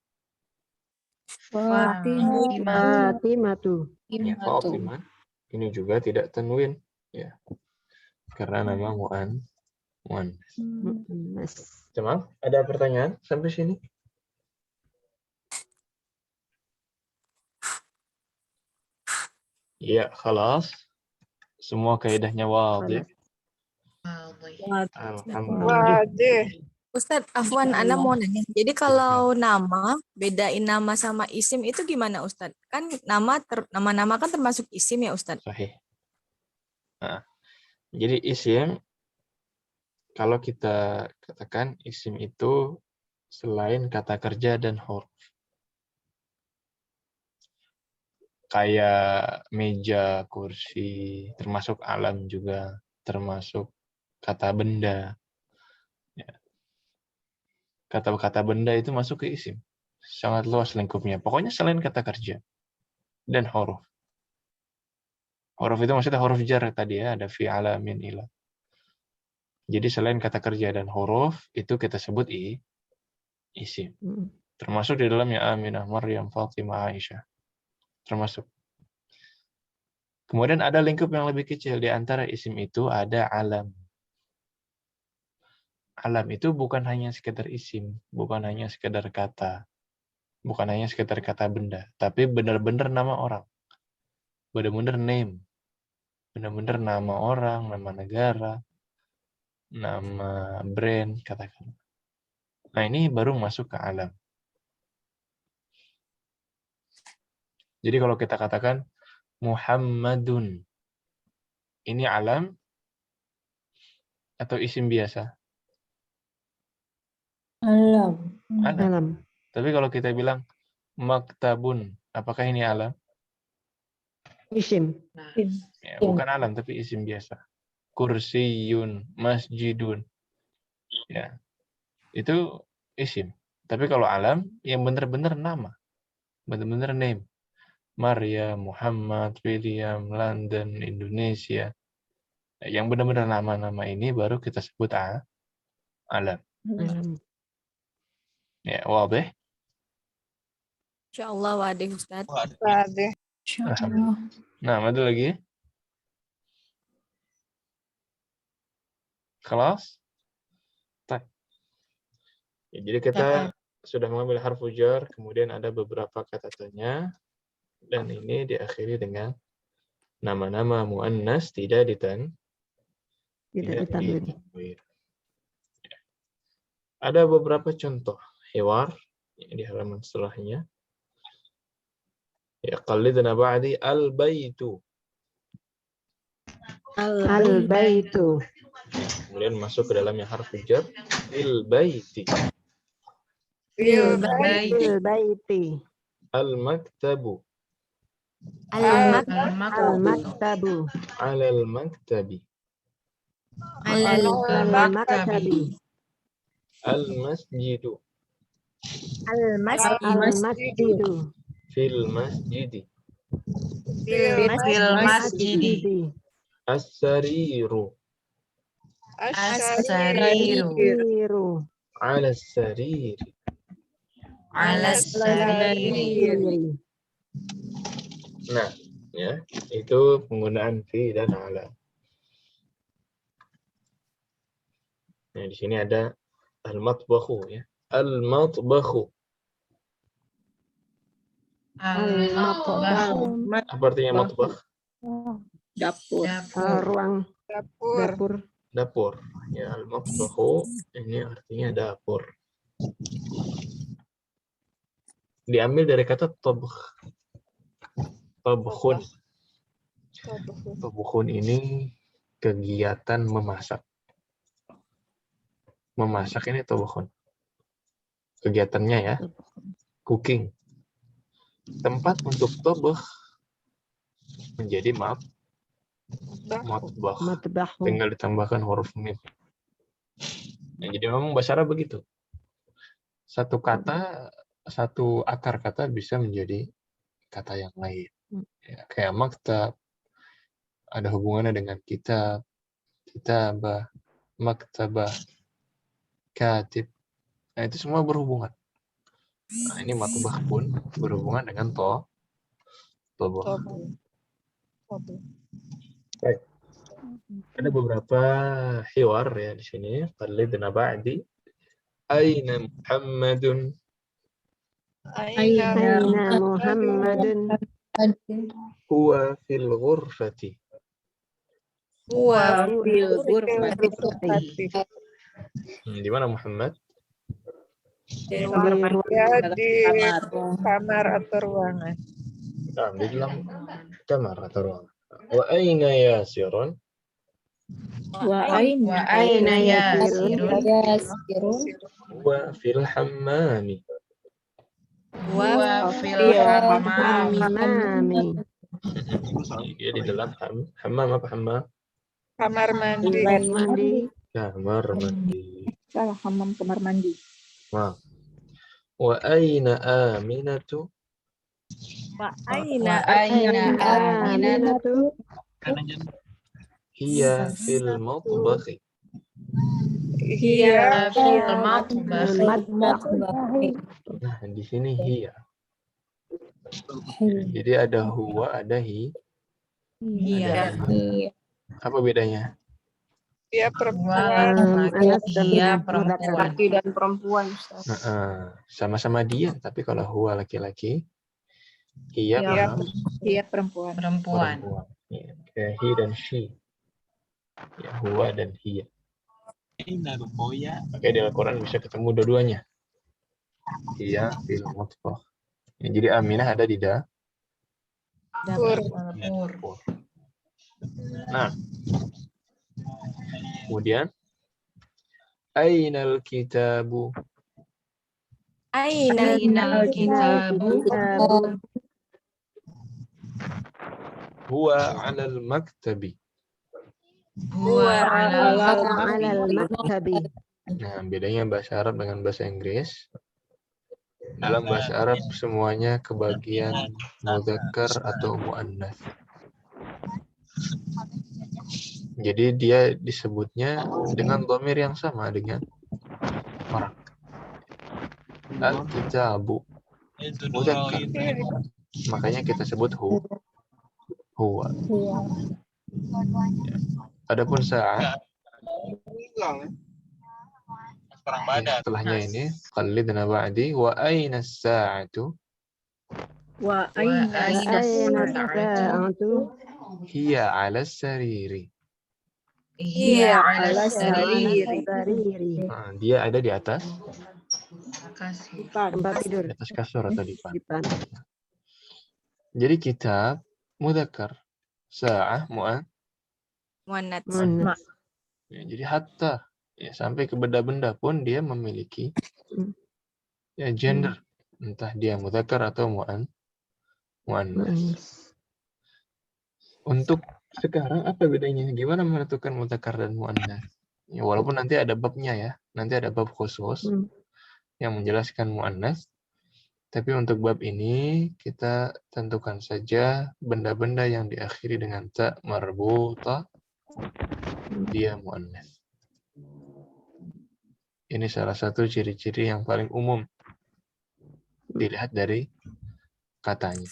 Fatimatu. Ya, Fatimah. Ini juga tidak tanwin ya. Karena nama muannas. Muannas. Teman, ada pertanyaan sampai sini? Ya, khalas. Semua kaidahnya wadih. Alhamdulillah. Wajih. Ustadz, Afwan, Ana mau nanya. Jadi kalau nama, bedain nama sama isim itu gimana Ustadz? Kan nama-nama kan termasuk isim ya Ustadz? Sahih. Nah, jadi isim, kalau kita katakan isim itu selain kata kerja dan huruf. Kayak meja, kursi, termasuk alam juga, termasuk kata benda. Ya. Kata-kata benda itu masuk ke isim. Sangat luas lingkupnya. Pokoknya selain kata kerja dan huruf. Huruf itu maksudnya huruf jar tadi ya, ada fi, ala, min, ila. Jadi selain kata kerja dan huruf, itu kita sebut isim. Termasuk di dalamnya Aminah, Maryam, Fatimah, Aisyah. Termasuk. Kemudian ada lingkup yang lebih kecil. Di antara isim itu ada alam. Alam itu bukan hanya sekedar isim, bukan hanya sekedar kata, bukan hanya sekedar kata benda, tapi benar-benar nama orang. Benar-benar name. Benar-benar nama orang, nama negara, nama brand, katakan. Nah, ini baru masuk ke alam. Jadi kalau kita katakan Muhammadun, ini alam atau isim biasa? Alam. Alam. Tapi kalau kita bilang maktabun, apakah ini alam? Isim. Ya, bukan alam, tapi isim biasa. Kursiyun, masjidun. Ya, itu isim. Tapi kalau alam, yang benar-benar nama. Benar-benar name. Maria, Muhammad, William, London, Indonesia. Yang benar-benar nama-nama ini baru kita sebut alam. Alam. Ya, wadih? Insya Allah wadih Ustadz. Wajih. Alhamdulillah. Nah, ada lagi? Kelas? Ya, jadi kita sudah mengambil harfu jar, kemudian ada beberapa kata tanya, dan ini diakhiri dengan nama-nama muannas tidak Tidak ditanwin. ditanwin. Ada beberapa contoh hiwar di halaman setelahnya. Ya, qallidna ba'di al-baitu. Al-baitu. Kemudian masuk ke dalamnya harfu jar, il-baiti. Al-baiti. Al-maktabu. Al-maktabu. Al-maktabi. Al-maktabi. Al-masjidu. Al-masjidu. Fil masjidi. Masjidi. As-sariru. As-sariru. Ala as-sariri. Al-sariri. Nah, ya, itu penggunaan fi dan ala. Nah, di sini ada al-matbakhu ya. Al-matbakhu. Al-matbakh. Apa artinya matbakh? Dapur. Ruang Dapur. dapur. Dapur. Ya, al-matbakhu ini artinya dapur. Diambil dari kata tabkh. Tabkhun. Tabkhun ini kegiatan memasak. Memasak ini tabkhun. Kegiatannya ya, cooking. Tempat untuk tabkh menjadi matbakh. Matbakhu. Tinggal ditambahkan huruf mim. Nah, jadi memang bahasa Arab begitu. Satu kata, satu akar kata bisa menjadi kata yang lain. Ya, kayak maktab, ada hubungannya dengan kitab, kitabah, maktabah, katib. Nah, itu semua berhubungan. Nah, ini matbakh pun berhubungan dengan tabakh. Baik. Ada beberapa hiwar ya di sini. Qallidna ba'di. Aina Muhammadun? Aina Muhammadun. Huwa fil ghurfati. Huwa fil ghurfati. Di mana Muhammad? Di Ya, di kamar atau ruangan. Nah, di dalam kamar atau ruangan. Wa aina Yasirun? Aina Yasirun. Huwa fil hammami. Hammami. Dia di dalam hammam apa hammam? Kamar mandi. Mandi. Kamar mandi. Salah, hammam kamar mandi. Nah. Wa aina Aminatu? Aina Aminatu. Hiya fil matbakhi. Iya. Matbakh. Nah, di sini hiya. Jadi ada huwa, ada hi. Iya. Ada hi. Apa bedanya? Dia perempuan. Laki dan perempuan. Ustaz. Sama-sama dia, tapi kalau huwa laki-laki, hiya Dia perempuan. perempuan. Ya, kayak he dan she. Ya, huwa dan hiya. Oke, di Al-Quran bisa ketemu dua-duanya. Hiya fil matbakh. Ya, jadi Aminah ada di dapur. Nah, kemudian Ainal kitabu? Ainal kitabu? Huwa 'alal maktabi. Alal maktabi. Nah, bedanya bahasa Arab dengan bahasa Inggris. Dalam bahasa Arab semuanya kebagian mudzakkar atau muannats. Jadi dia disebutnya dengan dhamir yang sama dengan orang. Al-kitabu mudzakkar. Makanya kita sebut huwa. Adapun sa'ah, setelahnya ini qallidna ba'di wa aina as-sa'atu? Wa aina as-sa'atu? Hiya 'ala as-sariri. Hiya 'ala sariri. Nah, dia ada di atas Tempat tidur. di atas kasur atau dipan. Dipan. Jadi kitab mudzakkar, sa'ah Muannats. ya, jadi hatta ya, sampai ke benda-benda pun dia memiliki ya gender, entah dia mudzakkar atau muannats. Untuk sekarang apa bedanya? Gimana menentukan mudzakkar dan muannats? Ya, walaupun nanti ada babnya ya, nanti ada bab khusus yang menjelaskan muannats. Tapi untuk bab ini kita tentukan saja benda-benda yang diakhiri dengan ta marbutah, dia muannats. Ini salah satu ciri-ciri yang paling umum dilihat dari katanya.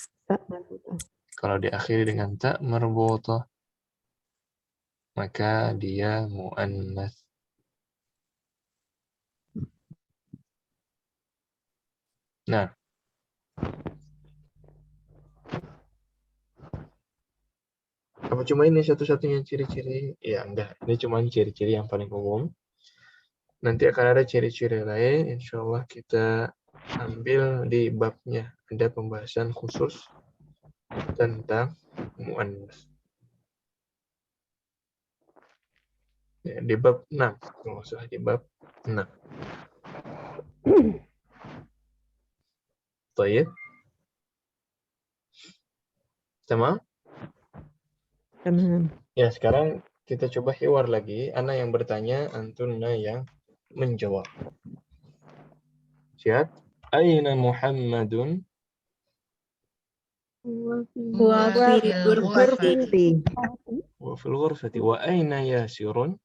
Kalau diakhiri dengan ta marbutah, maka dia muannats. Nah, Apa cuma ini satu-satunya ciri-ciri? Ya enggak, ini cuma ciri-ciri yang paling umum. Nanti akan ada ciri-ciri lain, insya Allah kita ambil di babnya. Ada pembahasan khusus tentang muannas. Ya, di bab 6, kalau salah di bab 6. Baik. Sama? Tamam. Ya, sekarang kita coba hiwar lagi. Ana yang bertanya, Antuna yang menjawab. Siap? Aina Muhammadun? Wa fil ghurfati. Wa fil ghurfati. Wa aina Yasirun?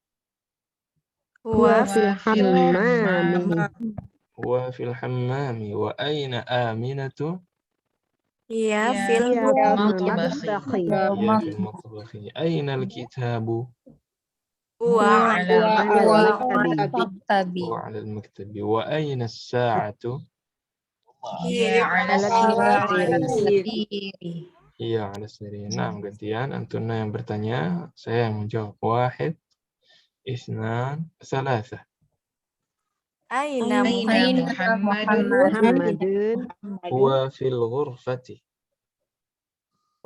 Huwa fil hammami. Wa fil hammami. Wa aina Aminatu? Iya, Hiya fil fil matbakhi. Ya fil matbakhi. Aina al-kitabu? huwa Maktabi. Wa ala al-maktabi. Wa aina as-sa'atu? hiya Ala Siriri. Iya, ala sendiri. Nah, gantian. Antuna yang bertanya, saya yang menjawab. Wahid, isnan, salasah. aina Aina Muhammadun. Huwa fil ghurfati.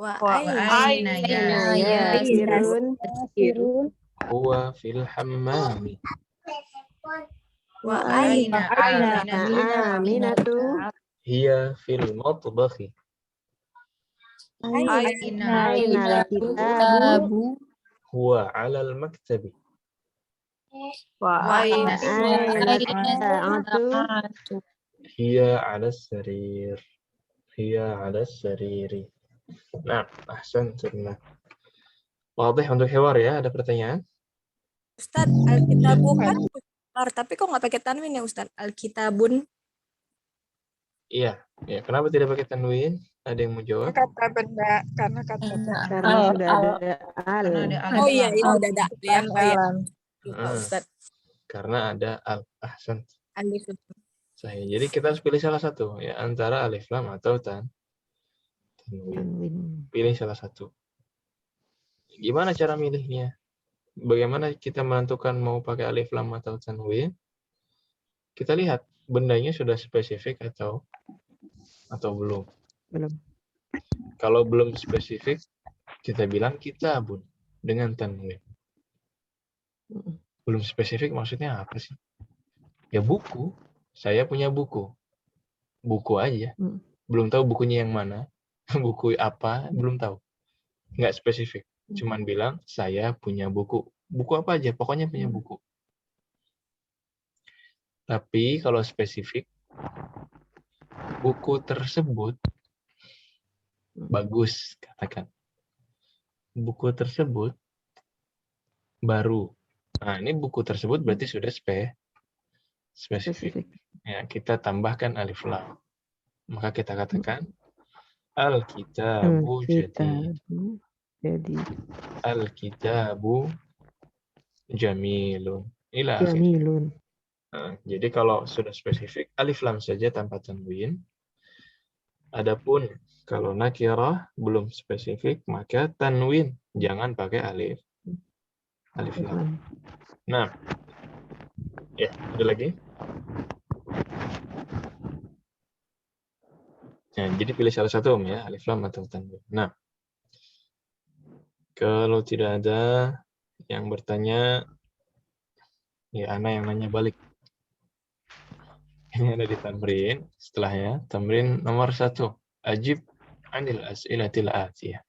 wa Aina Aina Yasirun. Yasirun. Huwa fil hammami. wa aina Aminatu. Hiya fil matbakhi. Aina al-kitabu. Huwa ala al-maktabi. Aina as-sa'atu. Hiya ala sarir. Hiya ala sariri. Nah, ahsantunna. Wadih untuk hiwar ya, ada pertanyaan? Ustaz, Alkitabu kan benar, tapi kok nggak pakai tanwin ya Ustaz? Alkitabun. Iya. Ya, kenapa tidak pakai tanwin? Ada yang mau jawab? Kata benda, karena kata benda. Karena sudah ada al. Oh iya, itu udah ada ya. Oh iya. Lupa Ah. Ustaz. Karena ada al. Ahsan. Alif. Saya. Jadi kita harus pilih salah satu ya, antara alif lam atau tanwin. Tanwin. Pilih salah satu. Gimana cara milihnya? Bagaimana kita menentukan mau pakai alif lam atau tanwin? Kita lihat bendanya sudah spesifik atau belum. Belum. Kalau belum spesifik, kita bilang kitabun dengan tanwin. Belum spesifik maksudnya apa sih? Ya buku. Saya punya buku. Buku aja. Belum tahu bukunya yang mana. Buku apa, belum tahu. Nggak spesifik. Cuman bilang, saya punya buku. Buku apa aja, pokoknya punya buku. Tapi kalau spesifik, buku tersebut bagus, katakan. Buku tersebut baru. Nah, ini buku tersebut berarti sudah spesifik. Ya, kita tambahkan alif lam. Maka kita katakan al-kitabu jadid. Jadi Al-kitabu jamilun. Ila akhir. jamilun. Nah, jadi kalau sudah spesifik, alif lam saja tanpa tanwin. Adapun kalau nakirah belum spesifik, maka tanwin. Jangan pakai alif lam. Nah, ya, ada lagi? Nah, jadi pilih salah satu ya, alif lam atau tanwin. Nah, kalau tidak ada yang bertanya, ya Ana yang nanya balik. Ini ada di tamrin. Setelahnya, tamrin nomor 1. Ajib anil as'ilatil atiyah.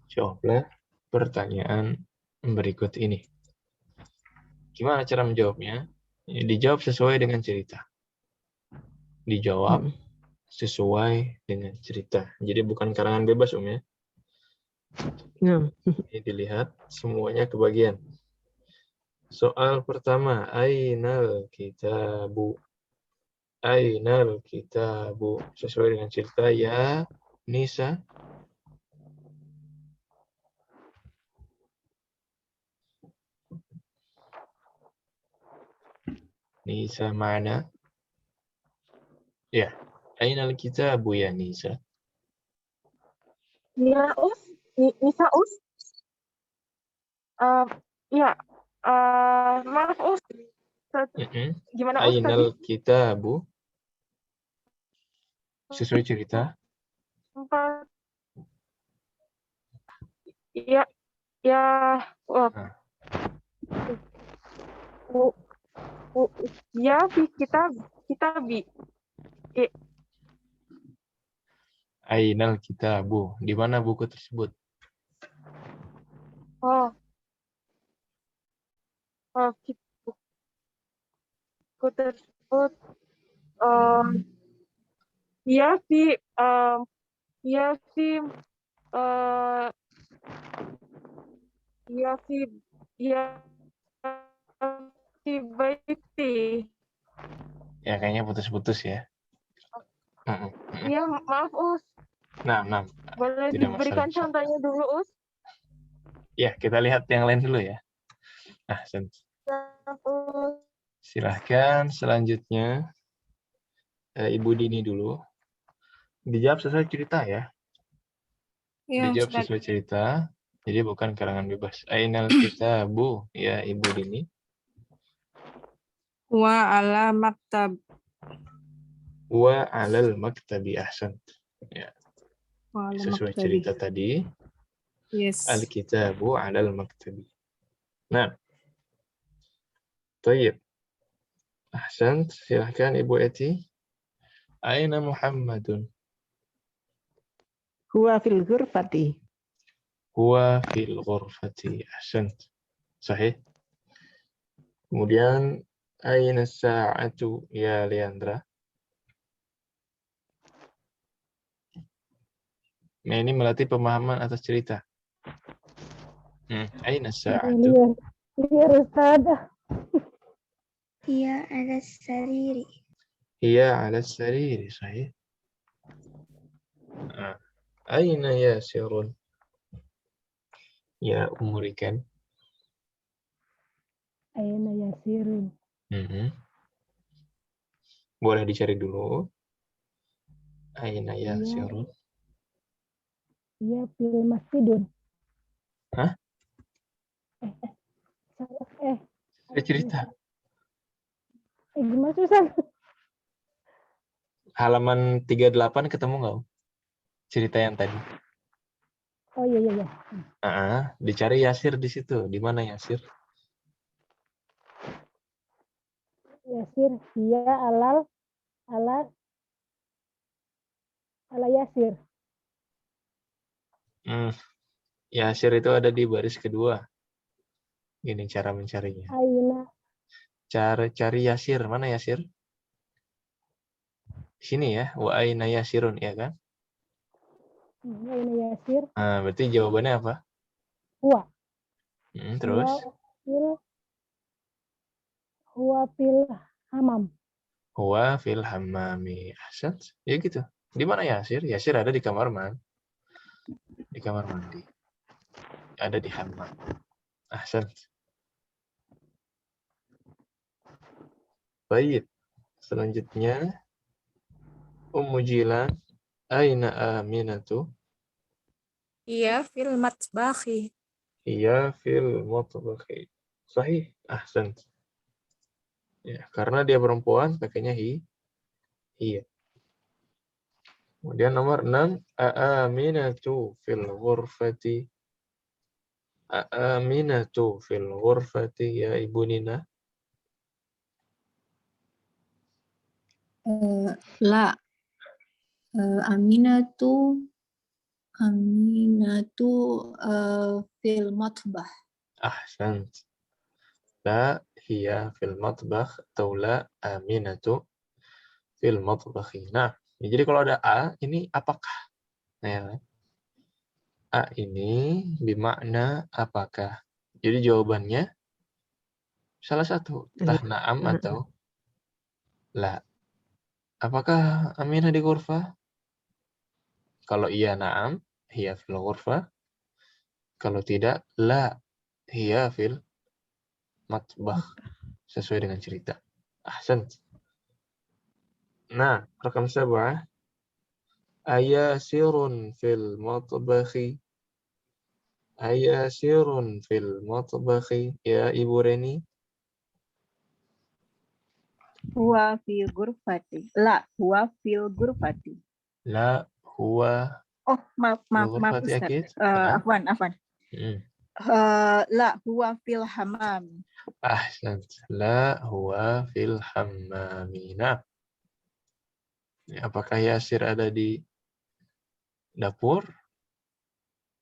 Jawablah pertanyaan berikut ini. Gimana cara menjawabnya? Ya, dijawab sesuai dengan cerita. Dijawab sesuai dengan cerita. Jadi bukan karangan bebas, ya. Ini dilihat semuanya kebagian. Soal pertama, Ainal kitabu. Ainal kitabu. Sesuai dengan cerita ya, Nisa. Nisa mana? Ya, Ainal kitabu ya Nisa. Ya, Nisa, Ya, maaf Ustaz, gimana Ustaz tadi? Ainal kitabu. Sesuai cerita. 4. Ya, ya, Nah, ya fi kitabi. Ainal kitabu. Di mana buku tersebut? Oh, buku tersebut. Ya fi, ya fi, ya fi, ya fi baiti. Ya kayaknya putus-putus ya. Ya, maaf Us. Nah, Boleh tidak masalah. diberikan contohnya dulu Us? Ya, kita lihat yang lain dulu ya. Nah, silahkan selanjutnya Ibu Dini dulu. Dijawab sesuai cerita ya. Iya, Dijawab Ustaz. sesuai cerita. Jadi bukan karangan bebas. Ainal kitabu ya Ibu Dini. Wa ala maktab. Wa alal maktabi ahsan. Ya. Wa ala Sesuai maktabi. cerita tadi. Yes. Al-kitabu alal maktabi. Nah. Tayyib. Ahsan. Silahkan Ibu Eti. Aina Muhammadun. Huwa fil ghurfati. Huwa fil ghurfati. Ahsan. Sahih. Kemudian aina sa'atu ya Leandra. Nah, ini melatih pemahaman atas cerita. Aina sa'atu. Liar Ustaz. Hiya ala sariri. Hiya ala sariri. Sahih. Aina Yasirun. Ya umurikan. Aina Yasirun. Boleh dicari dulu. Aina Yasirun. Iya, fil masjidun. Hah? Cerita. Gimana Susan? Halaman 38 ketemu nggak? Cerita yang tadi. Oh iya. Dicari Yasir di situ. Di mana Yasir? Yasir, iya ala Yasir. Yasir itu ada di baris kedua. Gini cara mencarinya. Aina. Cara cari Yasir. Mana Yasir? Sini ya. Wa aina Yasirun, ya kan? Aina Yasir. Berarti jawabannya apa? Huwa. Terus? Huwa fil hamam. Huwa fil hammami. Ahsan. Ya gitu. Di mana Yasir? Yasir ada di kamar mandi. Di kamar mandi. Ada di hammam. Ahsan. Baik. Selanjutnya Ummu Jilan, aina Aminatu? Iya, fil matbakhi. Iya fil matbakhi. Sahih. Ahsan. Ya, karena dia perempuan pakainya iya. Kemudian nomor 6, Aminatu fil ghurfati. Aminatu fil ghurfati ya Ibu Nina. La. Aminatu fil matbah. Ahsan. La hiya fil matbakh atau la Aminatu fil matbakhi. Nah, jadi kalau ada A, ini apakah? Nah, A ini bermakna apakah? Jadi jawabannya salah satu, entah na'am atau la. Apakah Aminah di ghurfah? Kalau iya na'am, hiya fil ghurfah. Kalau tidak, la hiya fil matbakh. Sesuai dengan cerita. Ahsan. Nah, rakam 7. Ayasirun fil matbakhi. Ayasirun fil matbakhi ya Ibu Reni? Huwa fil ghurfati. La, huwa fil ghurfati. La huwa Oh, maaf ghurfati Ustaz. akid. Na'am. Afwan. La, huwa fil hamam. Ahsant. La huwa fil hammami. Nah, apakah Yasir ada di dapur?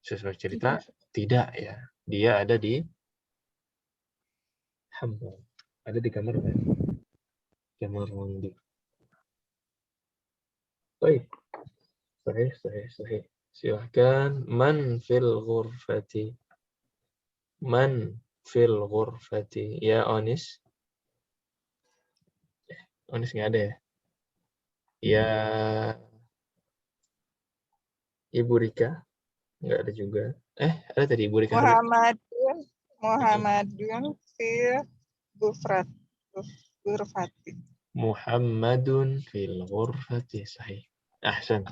Sesuai cerita, tidak ya. Dia ada di hammam. Ada di kamar mandi. Kamar mandi. Baik. Sahih. Silahkan. Man fil ghurfati. Man fil ghurfati. Ya Onis. Onis nggak ada ya? Ya Ibu Rika. Nggak ada juga. Ada tadi Ibu Rika. Muhammadun fil ghurfati. Muhammadun fil ghurfati. Sahih. Ahsan.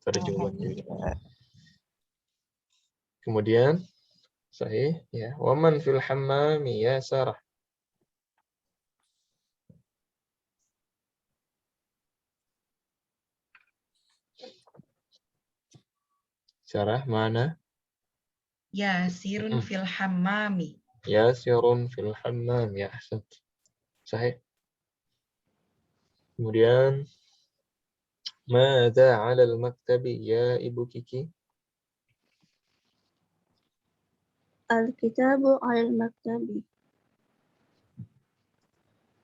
Terjawab juga. Kemudian sahih ya. Waman fil hammami ya Sarah. Sarah mana? Yasirun fil hammami. Yasirun fil hammam. Ya ahsan. Sahih. Kemudian Mada 'ala al-maktabi ya Ibu Kiki? Al-kitabu 'ala al-maktabi.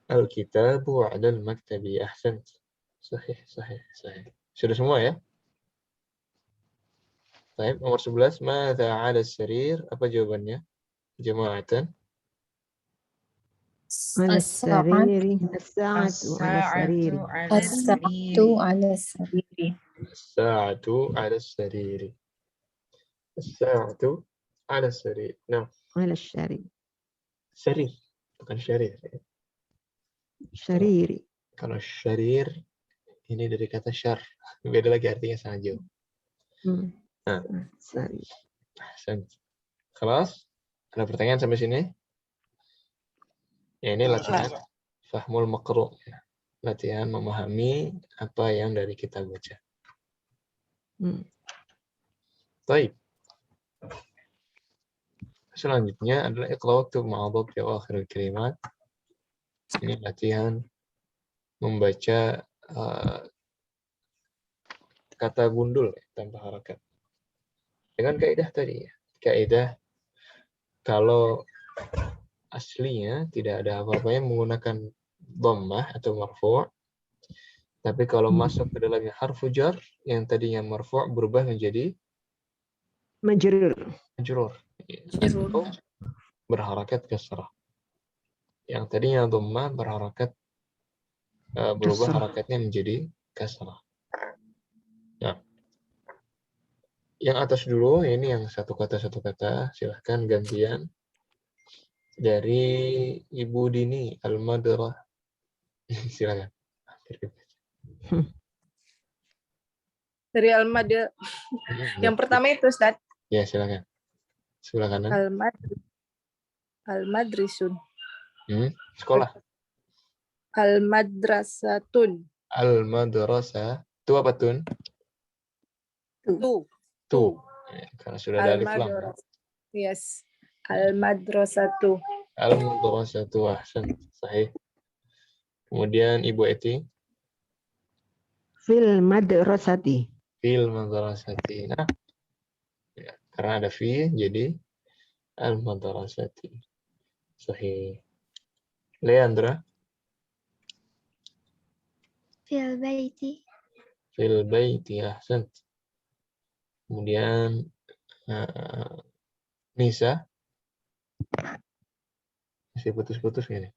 Al-kitabu 'ala al-maktabi. Ahsan. Sahih. Sudah semua ya? Baik, nomor 11. Mada 'ala as-sarir? Apa jawabannya? Jama'atan. As-sariri. As-sa'atu 'ala as-sariri. As-sa'atu 'ala as-sariri. As-sa'atu 'ala as-sariri. As-sa'atu 'ala as-sarir. Nah, 'Ala as-sarir. sarir, bukan syarir. Syariri. Kalau syarir ini dari kata syar. Beda lagi artinya sangat jauh. Nah, Sarir. ahsan. Kelas? Ada pertanyaan sampai sini? Ya, ini latihan fahmul maqru'. Latihan memahami apa yang dari kita baca. Baik. Selanjutnya adalah iqra waktub ma'a dhabti wa akhiril kalimat. Ini latihan membaca kata gundul tanpa harakat. Dengan kaidah tadi ya. Kaidah kalau aslinya tidak ada apa-apanya menggunakan dhammah atau marfu'. Tapi kalau masuk ke dalamnya harfu jar yang tadinya marfu' berubah menjadi Majrur. Berharakat kasrah. Yang tadinya dhammah berubah harakatnya menjadi kasrah. Nah, yang atas dulu, ini yang satu kata. Silahkan gantian. Dari Ibu Dini, Al-Madrah. Silakan. Dari Al-Madrah. Yang pertama itu, Ustaz. Ya, silakan. Sebelah kanan. Al-Madrisun. Sekolah. Al-Madrasatun. Al-Madrasah. Itu apa, Tun? Tu. Ya, karena sudah ada alif lam. Yes. Al-Madrasatu. Al-Madrasatu. Ahsan. Sahih. Kemudian Ibu Eti. Fil madrasati. Fil madrasati. Nah, ya, karena ada fi, jadi al-madrasati. Sahih. Leandra. Fil baiti. Fil baiti. Ahsan. Kemudian Nisa. Masih putus-putus gini.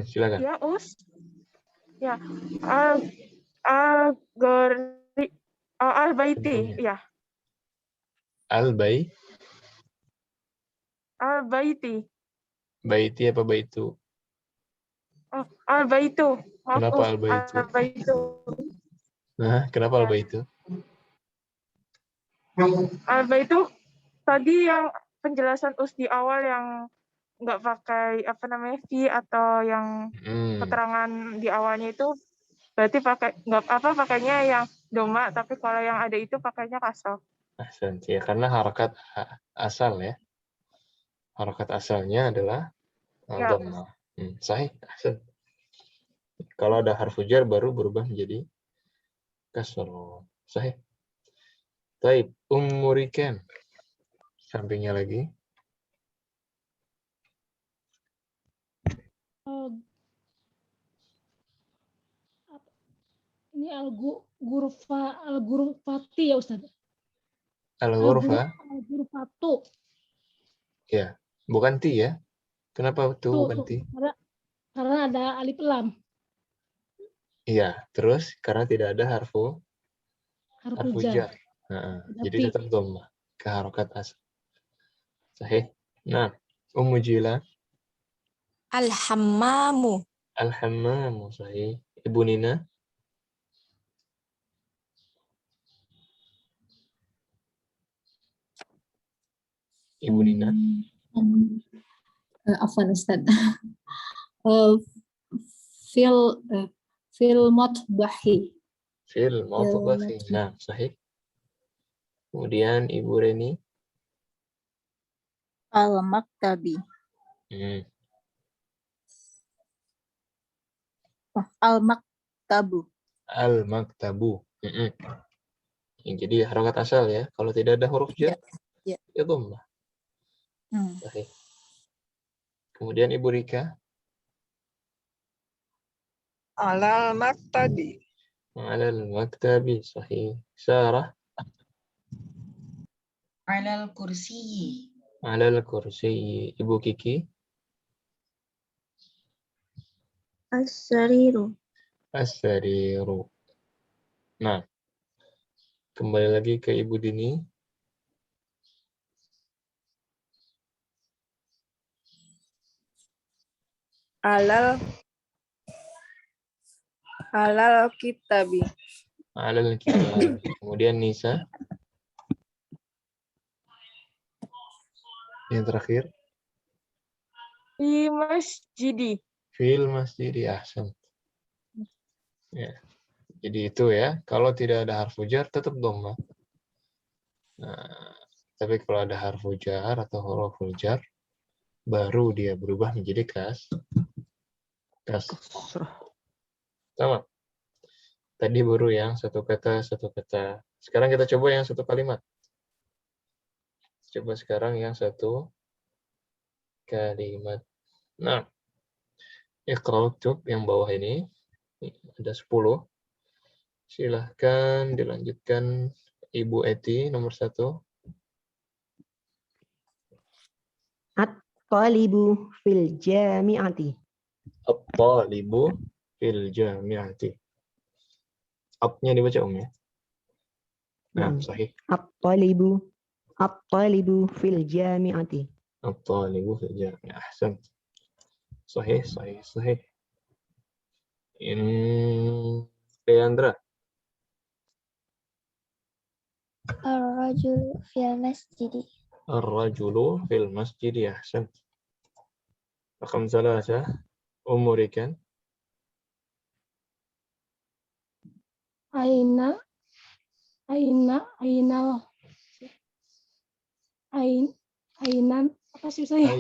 Silakan. Ya, Us. Ya. Al-Baiti. Ya. Al-Baiti. Al-Baiti. Baiti apa baitu? Al-Baitu. Kenapa alba itu? Alba itu. Nah, kenapa alba itu? Alba itu tadi yang penjelasan us di awal yang nggak pakai apa namanya fi atau yang keterangan di awalnya itu berarti pakai nggak apa pakainya yang doma, tapi kalau yang ada itu pakainya kasroh. Ahsan, ya karena harokat asal ya. Harokat asalnya adalah Ya. dhammah. Sahih, ahsan. Kalau ada harfu jar baru berubah menjadi kasroh. Sahih. Taib, umurikan. Sampingnya lagi. Ini al-ghurfati ya Ustaz. Al-ghurfa. Al-ghurfatu. Ya, bukan ti ya. Kenapa tuh bukan ti? Karena ada alif lam. Iya, terus karena tidak ada harfu jar. Jadi tetap dhammah ke harokat asal. Sahih. Nah, Ummu Jila. Al-hammamu. Al-hammamu, sahih. Ibu Nina. Ibu Nina. Afwan Ustaz. Fil matbahi. Fil matbahi. Nah, sahih. Kemudian Ibu Reni. Al-maktabi. Al-maktabu. Al-maktabu. Jadi harokat asal ya. Kalau tidak ada huruf jar, ya dhammah. Sahih. Kemudian Ibu Rika. Alal maktabi. Alal maktabi, sahih. Sarah. Alal kursi. Alal kursi. Ibu Kiki. As-sariru. As-sariru. Nah, kembali lagi ke Ibu Dini. Alal kitabi. Alal kitabi. Kemudian Nisa. Yang terakhir. Di masjidi. Fil masjidi, ahsan. Ya. Jadi itu ya, kalau tidak ada harfu jar tetap dhammah. Nah, tapi kalau ada harfu jar atau huruful jar, baru dia berubah menjadi kasrah. Sama. Tadi baru yang satu kata. Sekarang kita coba yang satu kalimat. Coba sekarang yang satu kalimat. Nah, Iqra uktub yang bawah ini ada 10. Silahkan dilanjutkan Ibu Eti nomor 1. At-talibu fil jami'ati. At-talibu fil jami'ati. At-nya dibaca ya. Nah, sahih. At-talibu fil jami'ati. At-talibu fil jami'ati. Ahsan. Sahih. Ini Leandra. Ar-rajul fil masjidi. Ar-rajulu fil masjidi, ahsan. Rakam 3. Umurikan. Ainal apa sih saya?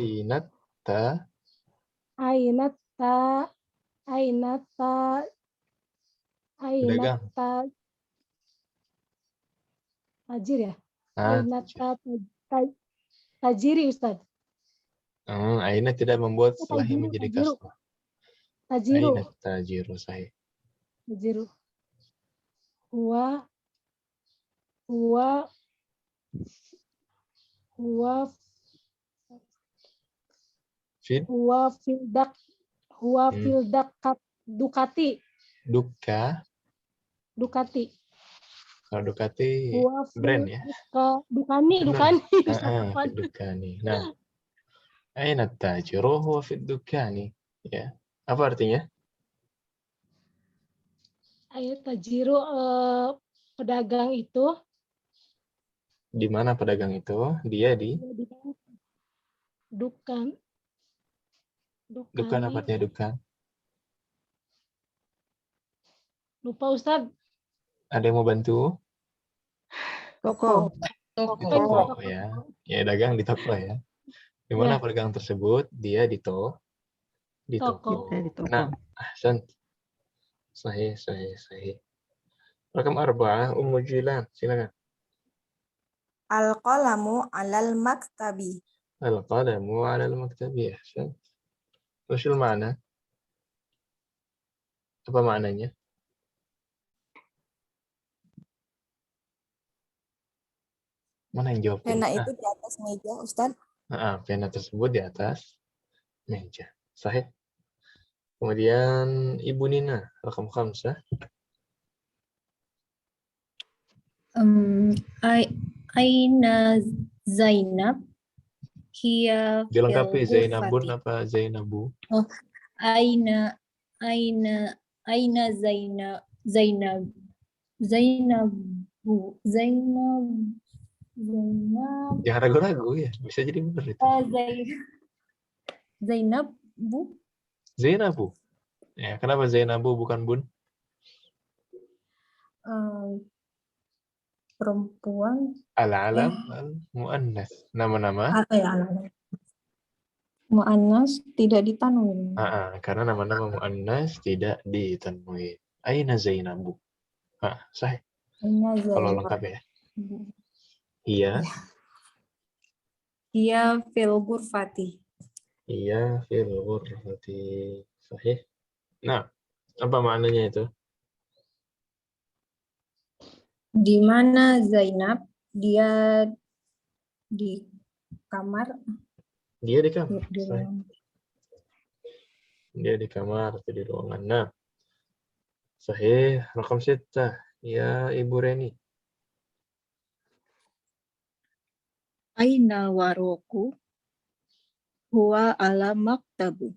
Tajir ya? Tajiri Ustaz. Aina tidak membuat setelahnya menjadi kasrah. Tajiru. Aina tajiru, sahih. Tajiru. Huwa fil Ducati. Ducati. Kalau Ducati brand ya. Ducani. Ducani. Nah, aina tajiru huwa fid Ducani. Ya. Apa artinya? tajiru pedagang itu. Di mana pedagang itu? Dia di Dukan. dukan, apa artinya dukan? Lupa Ustadz. Ada yang mau bantu? Toko. Di toko ya. Ya, dagang di toko ya. Di mana Ya. pedagang tersebut? Dia di toko. Kita di toko. Nah, ahsan. Sahih. Rakam 4, Ummu Jilan, silakan. Al-qalamu 'alal maktabi. Al-qalamu 'alal maktabi, ahsan. Usul mana? Apa maknanya? Mana yang jawab? Pena itu di atas meja, Ustaz. Pena tersebut di atas meja. Sahih. Kemudian Ibu Nina, rakam 5. Aina Zainab? Hiya Dilengkapi fil Zainabun ghurfati. apa Zainabu? Oh, Aina Zainabu. Jangan ragu-ragu ya, bisa jadi benar itu. Zainabu. Zainabu. Ya, kenapa Zainabu bukan Bun? Perempuan. Al-alam al-muannas. Nama-nama. Apa ya alam? Mu'annas tidak ditanwin. Karena nama-nama muannas tidak ditanwin. Aina Zainabu. Sahih. Kalau lengkap ya. Iya. Iya fil ghurfati. Iya fil ghurfati. Sahih. Nah, apa maknanya itu? Di mana Zainab? Dia di kamar. Dia di kamar. Dia di kamar atau di ruangan. Nah, sahih. Rakam 6. Ya, Ibu Reni. Aina waroku? Huwa ala maktabu.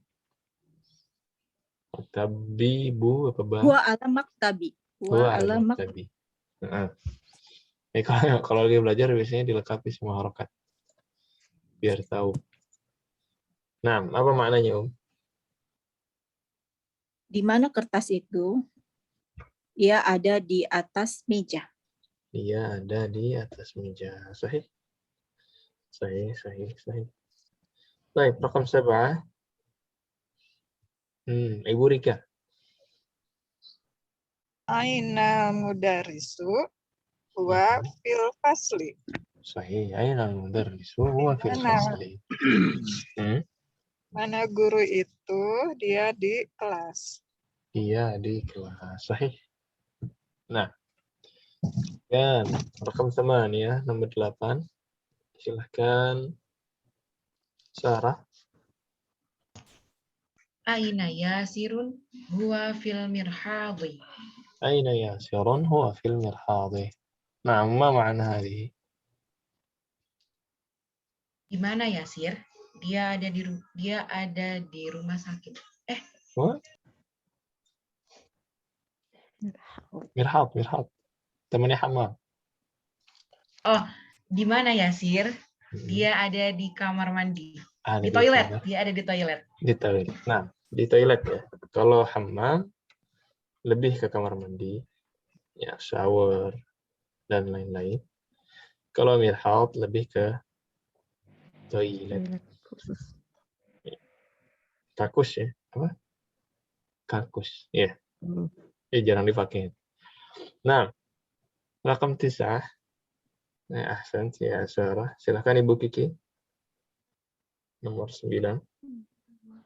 Tabibu apa bah? Huwa ala maktabi. Huwa ala maktabi. Kalau lagi belajar biasanya dilengkapi semua harokat. Biar tahu. Nah, apa maknanya, Di mana kertas itu? Ia ada di atas meja. Ia ada di atas meja. Sahih. Sahih. Baik, rakam 7. Ibu Rika. Aina mudarisu wa fil fasli. Sahih. Aina mudarrisu huwa fil fasli. Mana guru itu? Dia di kelas. Iya, di kelas. Sahih. Nah, dan rakam 8 ya, nomor 8. Silahkan Sarah. Aina Yasirun huwa fil mirhadi. Aina Yasirun huwa fil mirhadi. Nah, ma ma'na hadhihi? Di mana Yasir? Dia ada di rumah sakit. What? Mirhad. Temannya Hamam. Oh, di mana Yasir? Dia ada di kamar mandi. Ada Di toilet. kamar. Dia ada di toilet. Di toilet. Nah, di toilet ya. Kalau hammam lebih ke kamar mandi, ya shower dan lain-lain. Kalau mirhad lebih ke toilet. Kakus ya, apa? Kakus, ya. Jarang dipakai. Nah, rakam 9. Nah, ahsan ya Sarah. Silakan Ibu Kiki. Nomor 9.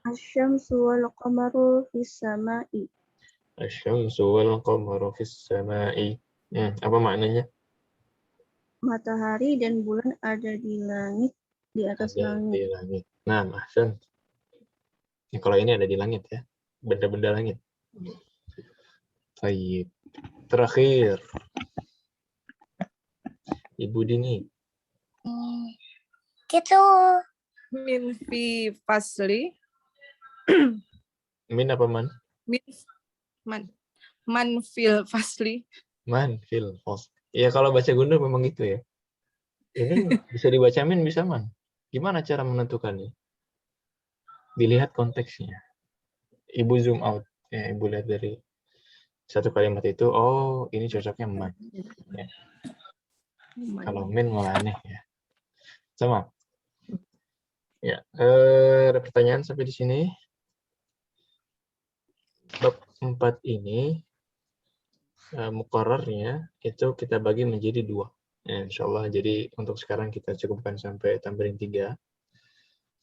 Asy-syamsu wal qamaru fis sama'i. Asy-syamsu wal qamaru fis sama'i. Apa maknanya? Matahari dan bulan ada di langit, di atas langit. Di langit. Nah, ahsan. Ya, kalau ini ada di langit ya. Benda-benda langit. Baik. Terakhir. Ibu Dini. Gitu. Min fi fasli. Min apa man? Man. Man fil fasli. Man fil fasli. Ya kalau baca gundul memang gitu ya. Ini bisa dibaca min, bisa man. Gimana cara menentukannya? Dilihat konteksnya. Ibu zoom out. Ya, Ibu lihat dari satu kalimat itu, oh ini cocoknya man. Ya. Kalau min malah aneh ya. Sama. Ya, ada pertanyaan sampai di sini. Bab 4 ini muqarrarnya itu kita bagi menjadi 2. Ya, insya Allah, jadi untuk sekarang kita cukupkan sampai tambahin 3.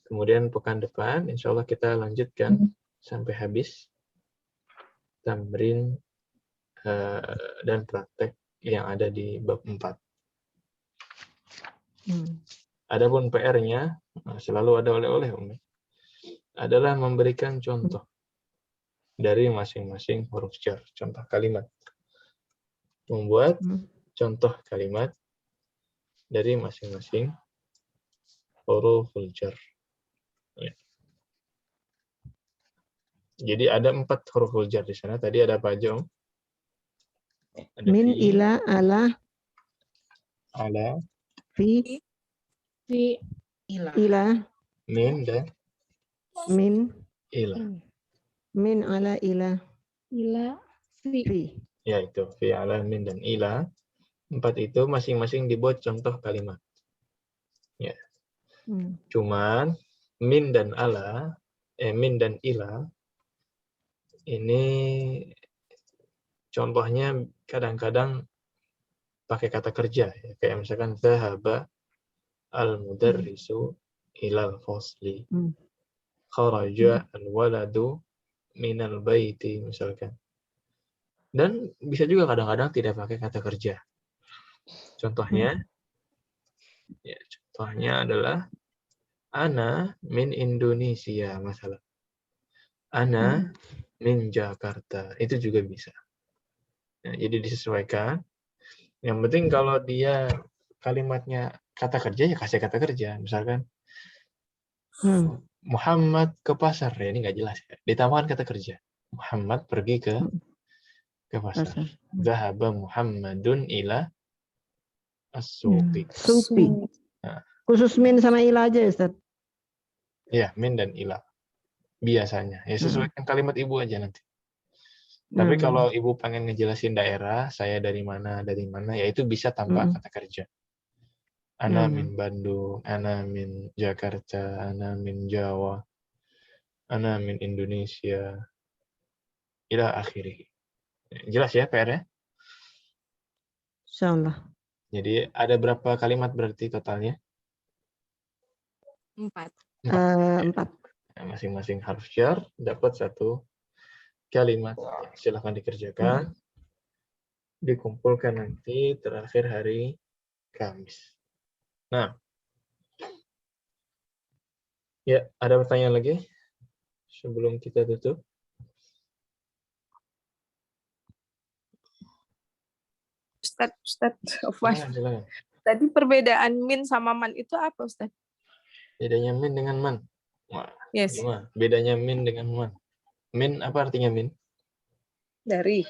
Kemudian pekan depan, insya Allah kita lanjutkan sampai habis tamrin dan praktek yang ada di bab 4. Adapun PR-nya selalu ada oleh-oleh Umi, adalah memberikan contoh dari masing-masing huruf jar, contoh kalimat. Membuat contoh kalimat dari masing-masing huruful jar. Ya. Jadi ada 4 huruful jar di sana. Tadi ada apa aja, Om? Ada Min, fi, ila, ala, fi, ila, min, dan min, ila. min, ala, ila, Ila, fi. Ya itu, fi, ala, min, dan ila. 4 itu masing-masing dibuat contoh kalimat. Ya. Cuman min dan ala, min dan ila ini contohnya kadang-kadang pakai kata kerja, ya. Kayak misalkan zahaba al-mudarrisu ilal fasli, kharaja al-waladu minal baiti misalkan. Dan bisa juga kadang-kadang tidak pakai kata kerja. Contohnya, ya, contohnya adalah ana min Indonesia masalah. Ana min Jakarta, itu juga bisa. Nah, jadi disesuaikan. Yang penting kalau dia kalimatnya kata kerja, ya kasih kata kerja. Misalkan Muhammad ke pasar, ya ini nggak jelas ya. Ditambahkan kata kerja. Muhammad pergi ke pasar. Zahaba Muhammadun ila as-suqi. Supi. Nah, Khusus min sama ila aja, Ustaz. ya, min dan ila. Biasanya. Ya sesuaikan kalimat ibu aja nanti. Tapi kalau ibu pengen ngejelasin daerah, saya dari mana, ya itu bisa tanpa kata kerja. Ana min Bandung, ana min Jakarta, ana min Jawa, ana min Indonesia, ila akhiri. Jelas ya PR-nya? Insyaallah. Jadi ada berapa kalimat berarti totalnya? 4. 4. Nah, masing-masing harf jar dapat 1 kalimat. Silahkan dikerjakan. Dikumpulkan nanti terakhir hari Kamis. Nah, ya, ada pertanyaan lagi sebelum kita tutup? Ustadz, Afwan. Silakan. Tadi perbedaan min sama man itu apa, Ustadz? Bedanya min dengan man. Wah, Yes. gimana? Bedanya min dengan man. Min apa artinya min? Dari.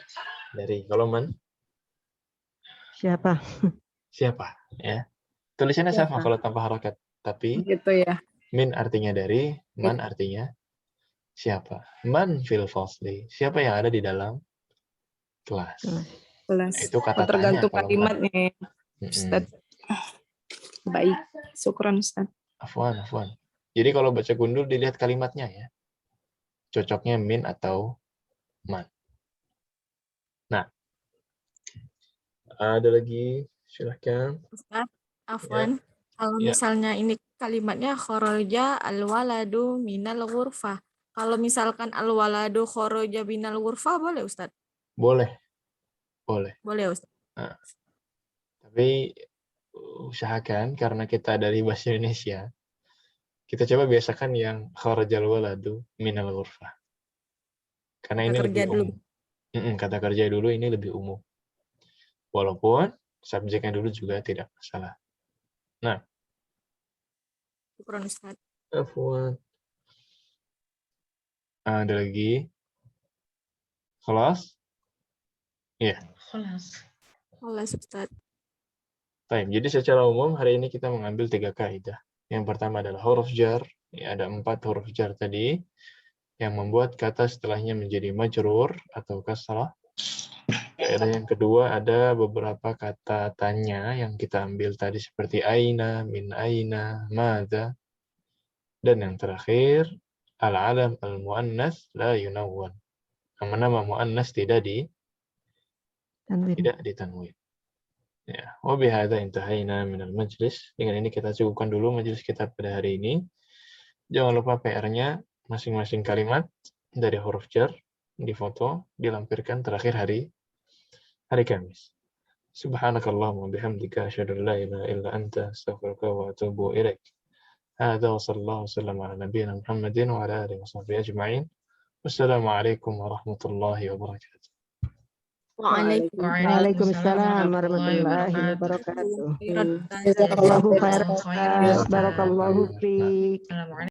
Kalau man? Siapa? Siapa, ya. Tulisannya sama kalau tanpa harokat, tapi gitu ya. Min artinya dari, man artinya siapa. Man fil fasli, siapa yang ada di dalam kelas. Nah, itu kata tergantung tanya. kalimatnya. Ustaz. Baik, syukran Ustaz. Afwan. Jadi kalau baca gundul dilihat kalimatnya ya. Cocoknya min atau man. Nah, ada lagi, silahkan. Ustaz, Afwan. Kalau misalnya ini kalimatnya kharaja al-waladu minal ghurfah. Kalau misalkan al-waladu kharaja minal ghurfah boleh, Ustaz? Boleh, Ustaz. Nah, tapi usahakan karena kita dari bahasa Indonesia, kita coba biasakan yang kharajal waladu minal ghurfah. Karena ini lebih umum. Kata kerja dulu ini lebih umum. Walaupun subjeknya dulu juga tidak masalah. Nah, Syukran, Ustaz. Afwan. Ada lagi? Kelas? Ya. Khalas Ustaz. Baik, jadi secara umum hari ini kita mengambil 3 kaidah. Yang pertama adalah huruf jar. Ya, ada 4 huruf jar tadi yang membuat kata setelahnya menjadi majrur atau kasrah. Kaidah yang kedua ada beberapa kata tanya yang kita ambil tadi seperti aina, min aina, madza. Dan yang terakhir al-alam al-muannas la yunawwan. Nama-nama muannas tidak ditanwin. Ya, wa bihadza intahayna minal majlis. Dengan ini kita cukupkan dulu majelis kita pada hari ini. Jangan lupa PR-nya masing-masing kalimat dari huruf jar difoto, dilampirkan terakhir hari Kamis. Subhanakallahumma bihamdika asyhadu an la ilaha illa anta astaghfiruka wa atubu ilaik. Hadza wa sallallahu wasallam ala nabiyyina Muhammadin wa ala alihi wa sahbihi ajma'in. Wassalamualaikum warahmatullahi wabarakatuh. Waalaikumsalam warahmatullahi wabarakatuh. Jazakallahu khairan. Barakallahu fiik.